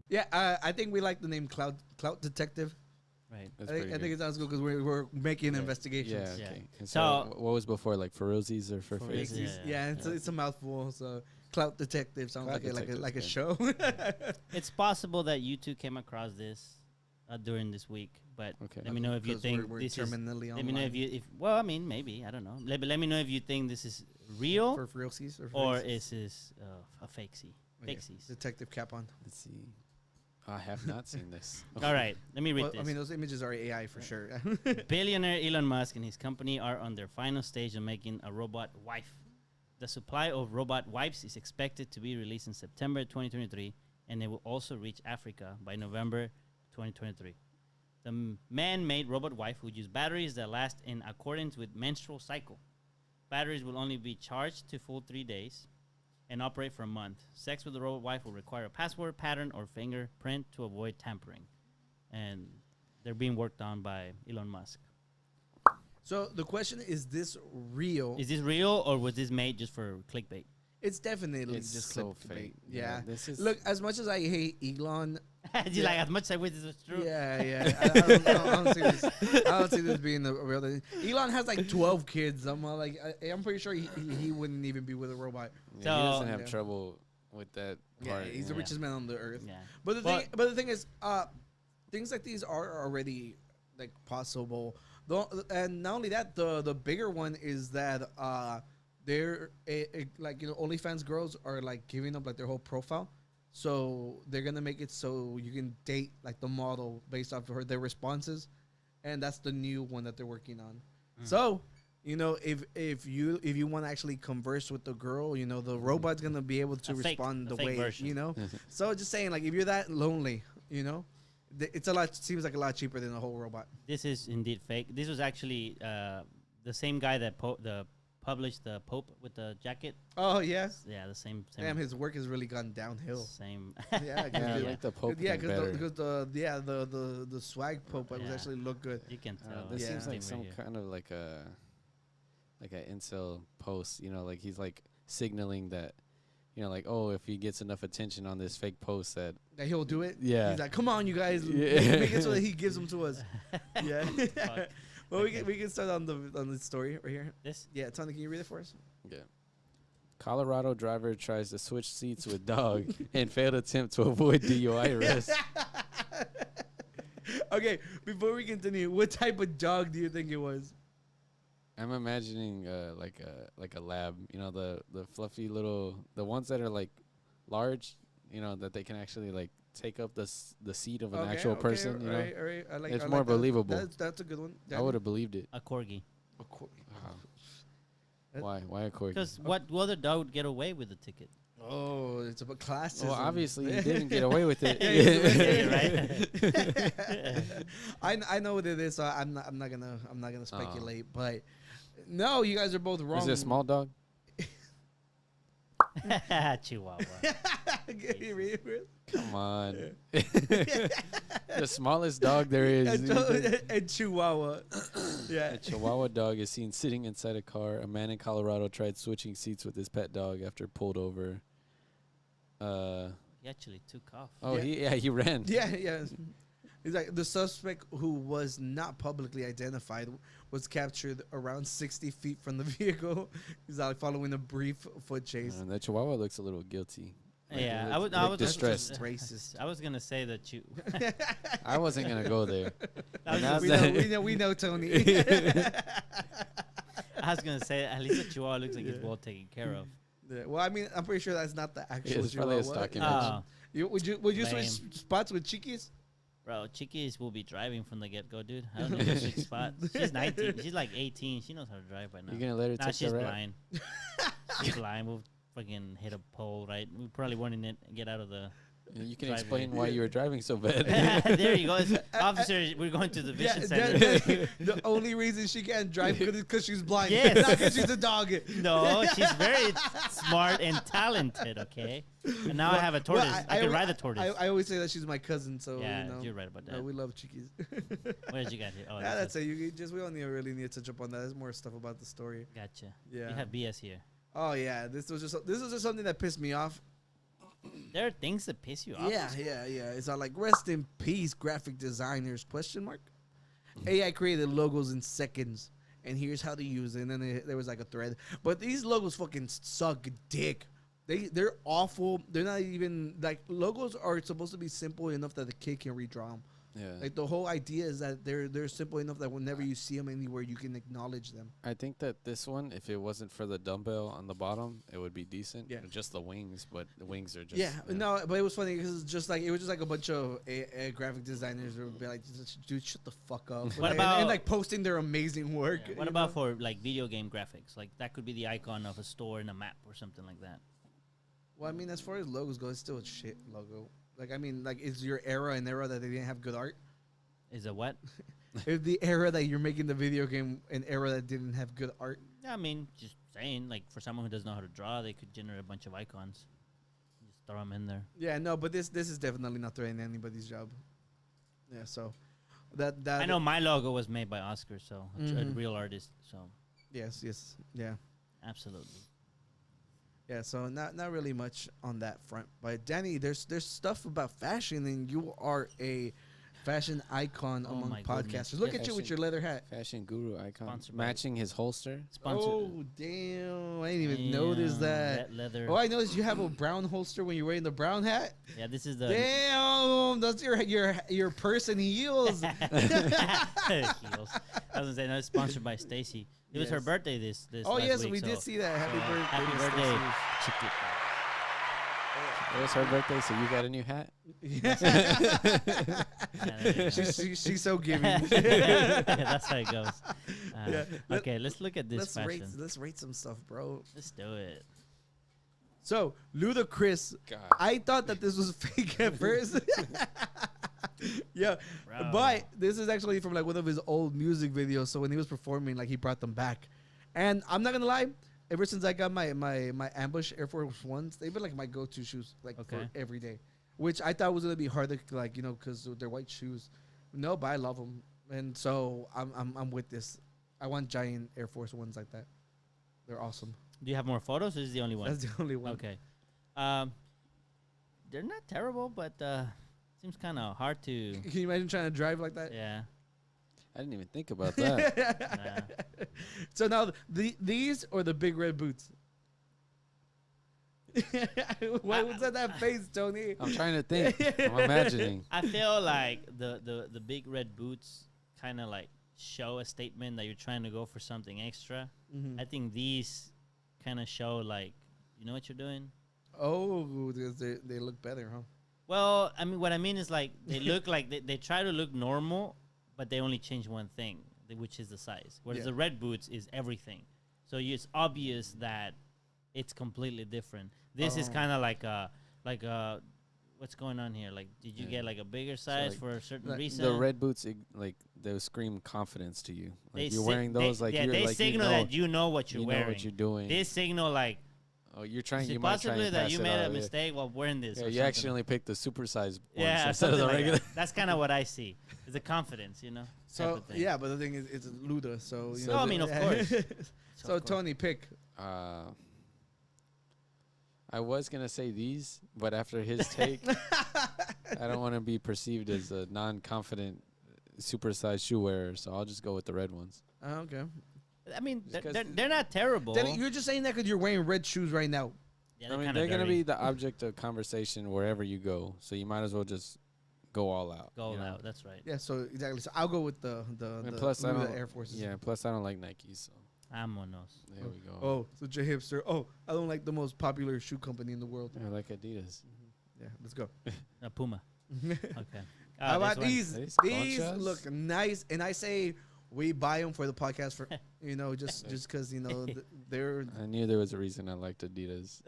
Yeah, I think we like the name Cloud Detective. Right. That's I pretty think good. it sounds good because we're making Yeah. investigations. Yeah, Yeah. okay. And So- so, what was before, like Ferozis or for Ferozis, face? Yeah, it's a mouthful. So Cloud Detective sounds Cloud like a Detective's show. It's possible that you two came across this during this week, but Okay. let me know if you 'Cause think we're this is. terminally Let me know online. well, I mean, maybe I don't know. Let me know if you think this is real for realsies or furries? is this a fakesy. Okay. Fakesies. Detective cap on. Let's see. I have not seen this. All right, let me read Well, this. I mean, those images are AI for sure. Billionaire Elon Musk and his company are on their final stage of making a robot wife. The supply of robot wipes is expected to be released in September 2023, and it will also reach Africa by November 2023. The man-made robot wife will use batteries that last in accordance with menstrual cycle. Batteries will only be charged to full 3 days and operate for a month. Sex with the robot wife will require a password, pattern, or fingerprint to avoid tampering. And they're being worked on by Elon Musk. So the question is: this real? Is this real or was this made just for clickbait? It's definitely It's just so clickbait. fake. Yeah. This is Look, as much as I hate Elon, Just like as much as I wish this was true. yeah. I don't see this being the real thing. Elon has like 12 kids. I'm pretty sure he wouldn't even be with a robot. Yeah, So- he doesn't have Yeah. trouble with that Yeah, part. he's the Yeah. richest man on the earth. Yeah. But the thing is, things like these are already like possible. And not only that, the bigger one is that they're like OnlyFans girls are like giving up like their whole profile, so they're gonna make it so you can date like the model based off of their responses, and that's the new one that they're working on. So if you want to actually converse with the girl, the robot's gonna be able to respond the way version. So just saying, like, if you're that lonely, it's seems like a lot cheaper than a whole robot. This is indeed fake. This was actually the same guy that published the Pope with the jacket. Oh yes. Yeah, the same. Damn, his work has really gone downhill. Same. Yeah, I like the Pope. Yeah, because the swag Pope was actually look good. You can tell. This seems like some kind of like an incel post. Like he's like signaling that. Like, oh, if he gets enough attention on this fake post that he'll do it. Yeah. He's like, come on, you guys, make it so that he gives them to us. Yeah. Well, we can start on the story right here. This? Yeah, Tony, can you read it for us? Yeah. Colorado driver tries to switch seats with dog and failed attempt to avoid DUI arrest. Okay, before we continue, what type of dog do you think it was? I'm imagining like a lab, the fluffy little, the ones that are like large, that they can actually like take up the seat of an actual person. All right. It's more believable. That's a good one. I would have believed it. A corgi. Why a corgi? Because what other dog would get away with the ticket? Oh, it's about classism. Well, obviously he didn't get away with it. Right? I know what it is, so I'm not gonna speculate, but no, you guys are both wrong. Is it a small dog? Chihuahua. Come on. The smallest dog there is. A Chihuahua. Yeah. A Chihuahua dog is seen sitting inside a car. A man in Colorado tried switching seats with his pet dog after pulled over. He actually took off. Oh, he ran. Yeah. He's like, the suspect, who was not publicly identified, was captured around 60 feet from the vehicle. He's like following a brief foot chase. And the Chihuahua looks a little guilty. Yeah, I was distressed. Racist. I was gonna say that you. I wasn't gonna go there. We know Tony. I was gonna say at least the Chihuahua looks like it's well taken care of. Yeah, well, I mean, I'm pretty sure that's not the actual it's probably Chihuahua. a stock image. Would you switch spots with Chiquis? Bro, Chiquis will be driving from the get go, dude. I don't need to switch spots. She's 19. She's like 18. She knows how to drive by now. You're gonna let her take she's the rap? blind. She's blind. We'll fucking hit a pole, right? We probably wanted to get out of the. You can explain why you were driving so bad. There you go. Officer, we're going to the vision center. The only reason she can't drive is because she's blind. Yes. Not because she's a dog. No, she's very smart and talented, okay? And now I have a tortoise. I can ride the tortoise. I always say that she's my cousin, so yeah, you're right about that. No, we love Chiquis. What did you got here? Oh, that's it. We only really need to touch up on that. There's more stuff about the story. Gotcha. Yeah. You have BS here. Oh yeah, this was just something that pissed me off. There are things that piss you off. Yeah. It's all like, rest in peace, graphic designers, ? AI created logos in seconds, and here's how to use it. And then there was like a thread. But these logos fucking suck dick. They're awful. They're not even, like, logos are supposed to be simple enough that the kid can redraw them. Yeah. Like, the whole idea is that they're simple enough that whenever you see them anywhere, you can acknowledge them. I think that this one, if it wasn't for the dumbbell on the bottom, it would be decent. Yeah. Just the wings, but the wings are just. Yeah. No, but it was funny because it was just like a bunch of graphic designers would be like, dude, shut the fuck up. What about and like posting their amazing work. Yeah. What about for like video game graphics? Like that could be the icon of a store in a map or something like that. Well, I mean, as far as logos go, it's still a shit logo. Like, I mean, like, is your era an era that they didn't have good art? Is it what? Is the era that you're making the video game an era that didn't have good art? Yeah, I mean, just saying, like, for someone who doesn't know how to draw, they could generate a bunch of icons. Just throw them in there. Yeah, no, but this is definitely not threatening anybody's job. Yeah, so that I know my logo was made by Oscar, so a real artist. So yes, yeah, absolutely. Yeah, so not really much on that front. But Danny, there's stuff about fashion, and you are a fashion icon among my podcasters. goodness. Look Yes. at you with your leather hat. Fashion guru icon. Sponsored by- Matching his holster. Sponsored. Oh, damn. I didn't even notice that. leather. Oh, I noticed you have a brown holster when you're wearing the brown hat. Yeah, this is the Damn, that's your purse and heels. heels. I was gonna say, no, it's sponsored by Stacy. It was her Yes. birthday this Oh, last yes, week, we did see that. Happy birthday. Happy Miss birthday, Stacy. chicken. It was her birthday, so you got a new hat. Yeah, there you go. she's so giving. That's how it goes. Yeah. Okay, let's look at this let's fashion. let's rate some stuff, bro. Let's do it. So, Ludacris, God. I thought that this was fake at first. Yeah, Bro. but this is actually from like one of his old music videos. So when he was performing, like he brought them back. And I'm not gonna lie, ever since I got my Ambush Air Force Ones, they've been like my go-to shoes, like for Okay. every day. Which I thought was gonna be harder, like because they're white shoes. No, but I love them, and so I'm with this. I want giant Air Force Ones like that. They're awesome. Do you have more photos, or is this the only one? That's the only one. Okay. They're not terrible, but seems kind of hard to. Can you imagine trying to drive like that? Yeah. I didn't even think about that. Nah. So now these or the big red boots? Why was that face, Tony? I'm trying to think. I'm imagining. I feel like the big red boots kind of like show a statement that you're trying to go for something extra. Mhm. I think these kind of show like, you know what you're doing. Oh, they look better, huh? Well, I mean, what I mean is like they look like they try to look normal, but they only change one thing, which is the size. Whereas Yeah. the red boots is everything, so it's obvious that it's completely different. This is Oh. kind of like a what's going on here? Like, did you Yeah. get like a bigger size like, for a certain like reason? The red boots, like they scream confidence to you. Like you're si- wearing those, like you're they like signal you know, that you know what you're you wearing. know what you're doing. They signal like, Oh, you're trying. is it You might try possibly and that pass you it made off, a mistake while wearing this? Yeah, or you something? actually picked the supersized ones Yeah, instead of something the like regular. that. That's kind of what I see. It's a confidence, you know. type So of thing. yeah, but the thing is, it's Luda. So you So know, I mean, of course. So Of course. Tony, pick. I was gonna say these, but after his take, I don't want to be perceived as a non-confident, supersized shoe wearer. So I'll just go with the red ones. Okay. I mean, Just 'cause they're not terrible. Then you're just saying that because you're wearing red shoes right now. Yeah, I mean, kinda they're gonna dirty. be the object of conversation wherever you go. So you might as well just go all out. Go you know? out. That's right. Yeah. So exactly. So I'll go with the And plus, I Luda don't. Air Forces. Yeah. Plus, I don't like Nikes. So Vámonos. there we go. Oh, such a hipster. Oh, I don't like the most popular shoe company in the world. I like Adidas. Yeah, let's go. Puma. Okay. How about this one. these? These These conchas? look nice, and I say we buy them for the podcast for just because they're I knew there was a reason I liked Adidas.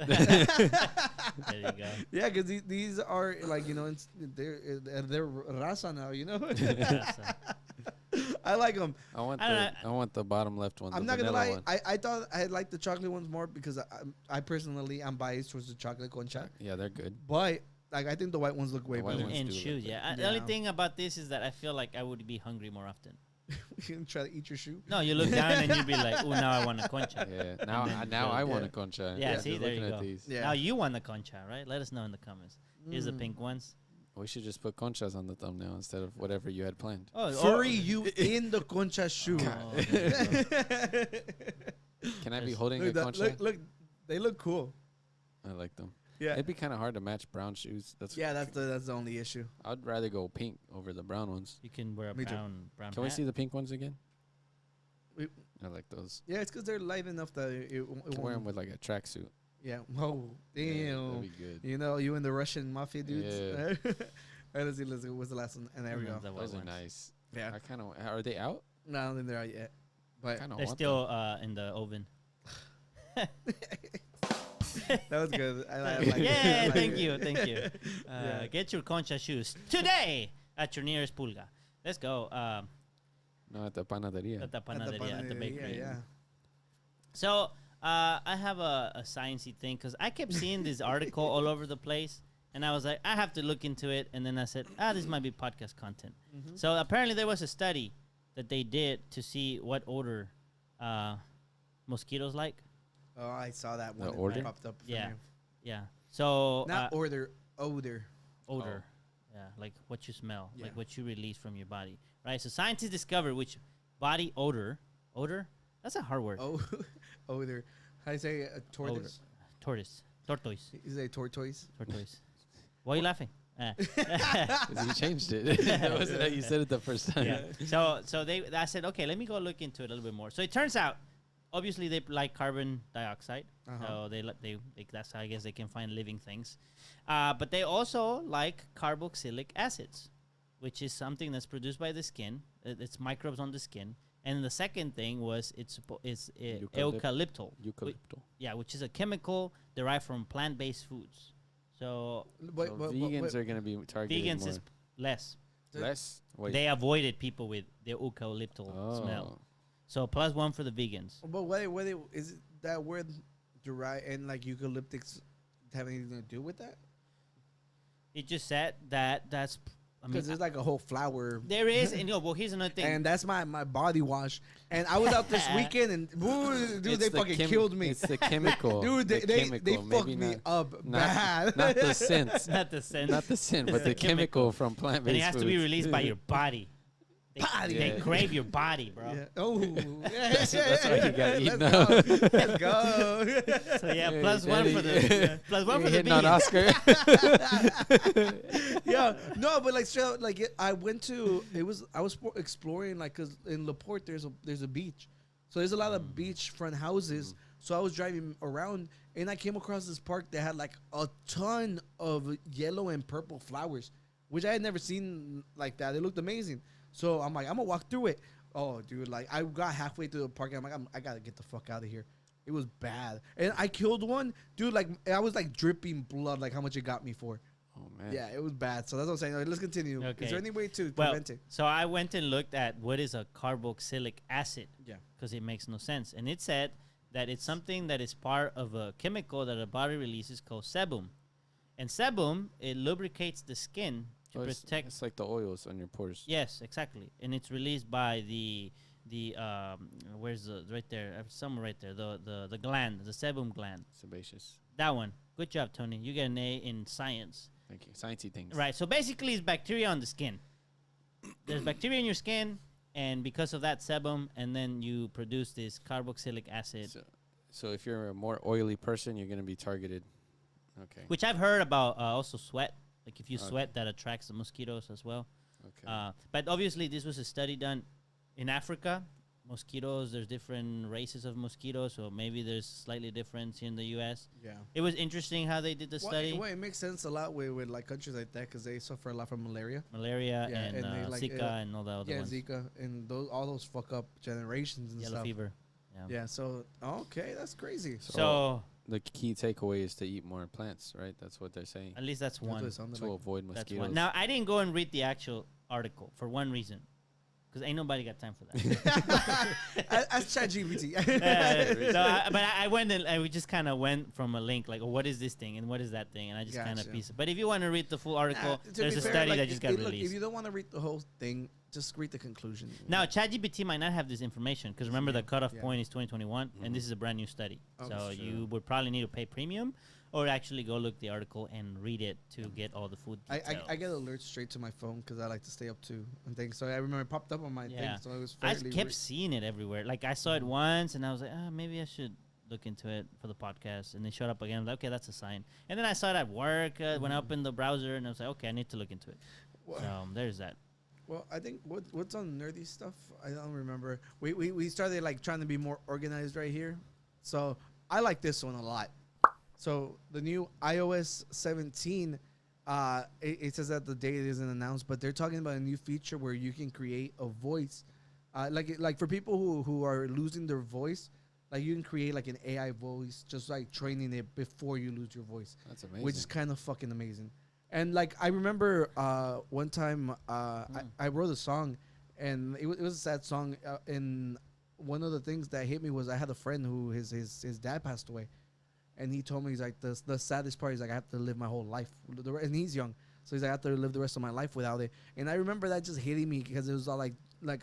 There you go. yeah, because these are like they're raza now, That's, I like them. I want I don't I want the bottom left one. I'm the not gonna vanilla lie. one. I thought I liked the chocolate ones more because I personally am biased towards the chocolate concha, Yeah, they're good. but like I think the white ones look way The white better. ones in do look shoes, good. yeah. The only Yeah. thing about this is that I feel like I would be hungry more often. You can try to eat your shoe. No, you look down and you'd be like, "Oh, now I want a concha." Yeah. Now, then now go- I want yeah. a concha. Yeah, Just see, there looking you at go. these. Yeah. Now you want the concha, right? Let us know in the comments. Here's the pink ones. We should just put conchas on the thumbnail instead of whatever you had planned. Oh, Furry you in the concha shoe. Oh, there you go. Can I be Yes. holding Look, a that, concha? look, they look cool. I like them. Yeah, It'd be kind of hard to match brown shoes. That's that's the only issue. I'd rather go pink over the brown ones. You can wear a Me too. brown Can we hat. see the pink ones again? We- I like those. Yeah, it's because they're light enough that it Can wear won't. them with like a tracksuit. Yeah. Oh, Yeah, damn. that'd be good. You know, you and the Russian mafia dudes. Yeah. All right, let's see. What's the last one? And there we go. The white Those are ones. nice. Yeah. I kind of. Are they out? No, I don't think they're out yet. But Kind of They're want still in the oven. that was good. I like Yeah, it. thank you, thank you. Yeah. Get your concha shoes today at your nearest pulga. Let's go. them. No, at the panaderia. At the At the panaderia, at the panaderia, bakery. Yeah. So I have a sciencey thing because I kept seeing this article all over the place, and I was like, I have to look into it. And then I said, this might be podcast content. Mm-hmm. So apparently there was a study that they did to see what odor mosquitoes like. Oh, I saw that one. The It order? popped up. From Yeah. you. Yeah. So Not order, odor. odor. Yeah, like what you smell, like what you release from your body, right? So scientists discovered which body odor. That's a hard word. Odor. How do you say tortoise? Tortoise. Is it tortoise? Tortoise. Why are you laughing? Because you changed it. That wasn't how you said it the first time. Yeah. So I said, okay, let me go look into it a little bit more. So it turns out, obviously they like carbon dioxide. So they that's how I guess they can find living things. But they also like carboxylic acids, which is something that's produced by the skin. It's microbes on the skin. And the second thing was it's eucalyptol. Yeah, which is a chemical derived from plant-based foods. So vegans are going to be targeted vegans more. is less. Less? Wait. They avoided people with the eucalyptal smell. So +1 for the vegans. But what is it that word derived and like eucalyptics have anything to do with that? It just said that's because there's like a whole flower. There is, and well, here's another thing. And that's my body wash. And I was out this weekend, and dude, they fucking killed me. It's the chemical. Dude, they fucked me up bad. Not the scent. Not the scent. Not the scent, but the chemical from plant-based And it has to be released by your body. They Yeah. crave your body, bro. Yeah. Oh, That's why you got eaten Let's up. go. Let's go. So yeah, Hey, +1 for the +1 for the hitting on vegans. Oscar. Yeah, no, but like straight up, like I was exploring like because in Laporte there's a beach, so there's a lot of beachfront houses. So I was driving around and I came across this park that had like a ton of yellow and purple flowers, which I had never seen like that. It looked amazing. So I'm like, I'm gonna walk through it. Oh, dude, like I got halfway through the park and I'm like, I gotta get the fuck out of here. It was bad, and I killed one, dude. Like I was like dripping blood, like how much it got me for. Oh man. Yeah, it was bad. So that's what I'm saying. All right, let's continue. Okay. Is there any way to Well, prevent it? so I went and looked at what is a carboxylic acid. Yeah. Because it makes no sense, and it said that it's something that is part of a chemical that the body releases called sebum, and sebum it lubricates the skin to protect. It's like the oils on your pores. Yes, exactly, and it's released by the where's the right there somewhere right there the gland, the sebum gland. Sebaceous. That one. Good job, Tony. You get an A in science. Thank you. Sciencey things. Right. So basically, it's bacteria on the skin. There's bacteria in your skin, and because of that sebum, and then you produce this carboxylic acid, So if you're a more oily person, you're going to be targeted. Okay. which I've heard about. Also, sweat. Like if you sweat, that attracts the mosquitoes as well. Okay. But obviously, this was a study done in Africa. Mosquitoes, there's different races of mosquitoes, so maybe there's slightly difference in the U.S. Yeah. It was interesting how they did the study. Well, it makes sense a lot with like countries like that because they suffer a lot from malaria. Malaria Yeah, and and they like, Zika and all the other Yeah, ones. Zika and all those fuck up generations and Yellow stuff. fever. Yeah. Yeah. So okay, that's crazy. So the key takeaway is to eat more plants, right? That's what they're saying. at least that's one. To avoid That's mosquitoes. one. Now I didn't go and read the actual article for one reason, because ain't nobody got time for that. That's ChatGPT. But I went and we just kind of went from a link like, oh, what is this thing and what is that thing, and I just kind of Gotcha. piece it. But if you want to read the full article, To there's be a fair, study like, that just got look, released. if you don't want to read the whole thing, just read the conclusion. Now, ChatGPT might not have this information because remember the cutoff Yeah. point is 2021, and this is a brand new study. Oh, So that's true. you would probably need to pay premium, or actually go look the article and read it to get all the food details. I get alerts straight to my phone because I like to stay up to and things. So I remember it popped up on my thing. Yeah. So it was I fairly kept seeing it everywhere. Like I saw it once, and I was like, maybe I should look into it for the podcast. And they showed up again. I was like, okay, that's a sign. And then I saw it at work. Went up in the browser, and I was like, okay, I need to look into it. Well, So there's that. well, I think what's on nerdy stuff. I don't remember. We started like trying to be more organized right here. So I like this one a lot. So the new iOS 17, it says that the date isn't announced, but they're talking about a new feature where you can create a voice, like for people who are losing their voice, like you can create like an AI voice, just like training it before you lose your voice, That's amazing. which is kind of fucking amazing. And like I remember one time I wrote a song, and it was a sad song. And one of the things that hit me was I had a friend who his dad passed away. And he told me, he's like, the saddest part is like I have to live my whole life. And he's young. So he's like, I have to live the rest of my life without it. And I remember that just hitting me because it was all like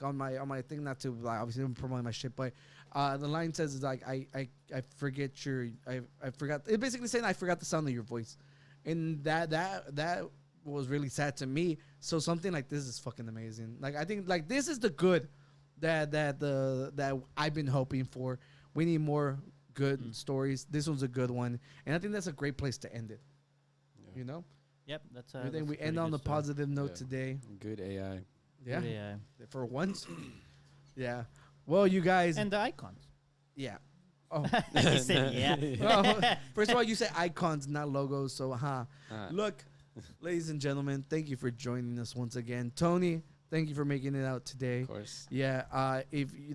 on my thing, not to like obviously promote my shit, but the line says is like I forget I forgot, it basically saying I forgot the sound of your voice. And that was really sad to me. So something like this is fucking amazing. Like I think like this is the good that I've been hoping for. We need more good stories. This one's a good one, and I think that's a great place to end it. Yeah. You know. Yep, that's. I think we end on a positive note today. Good AI. Yeah. Good AI. For once. Yeah. Well, you guys. And the icons. Yeah. Oh. He said, yeah. Well, first of all, you say icons, not logos. So, look, ladies and gentlemen, thank you for joining us once again. Tony, thank you for making it out today. Of course. Yeah. If you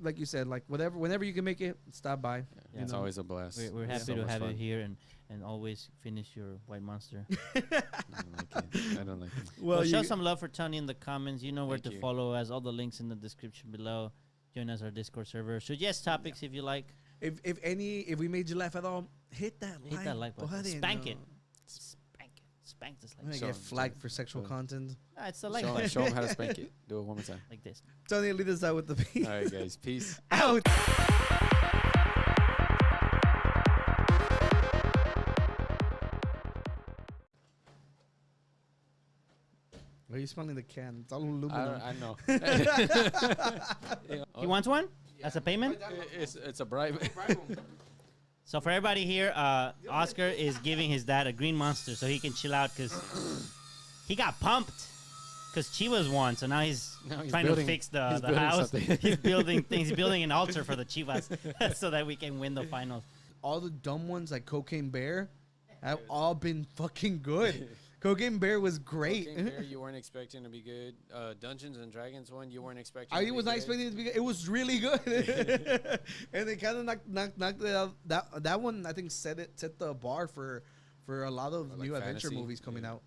like you said, like whenever you can make it, stop by. Yeah, it's always a blast. We're happy to have you here and always finish your white monster. I don't like it. Well, show some love for Tony in the comments. You know where to follow us. All the links in the description below. Join us our Discord server. Suggest topics if you like. If we made you laugh at all, hit that like button. Spank it. Spank this like. I'm gonna get flagged for sexual content. Nah, it's the like button. Show them how to spank it. Do it one more time. Like this. Tony, lead us out with the beat. All right, guys. Peace. Out. Why are you smelling the can? It's all aluminum. I know. He wants one? As a payment? It's a bribe. So for everybody here, Oscar is giving his dad a green monster so he can chill out because he got pumped because Chivas won. So now he's trying to fix the house. He's building things. He's building an altar for the Chivas so that we can win the finals. All the dumb ones like Cocaine Bear have all been fucking good. Cocaine Bear was great. Cocaine Bear, you weren't expecting to be good. Dungeons and Dragons one, you weren't expecting. I was not expecting it to be good. It was really good, and they kind of knocked it out. That one I think set the bar for a lot of new adventure movies coming out.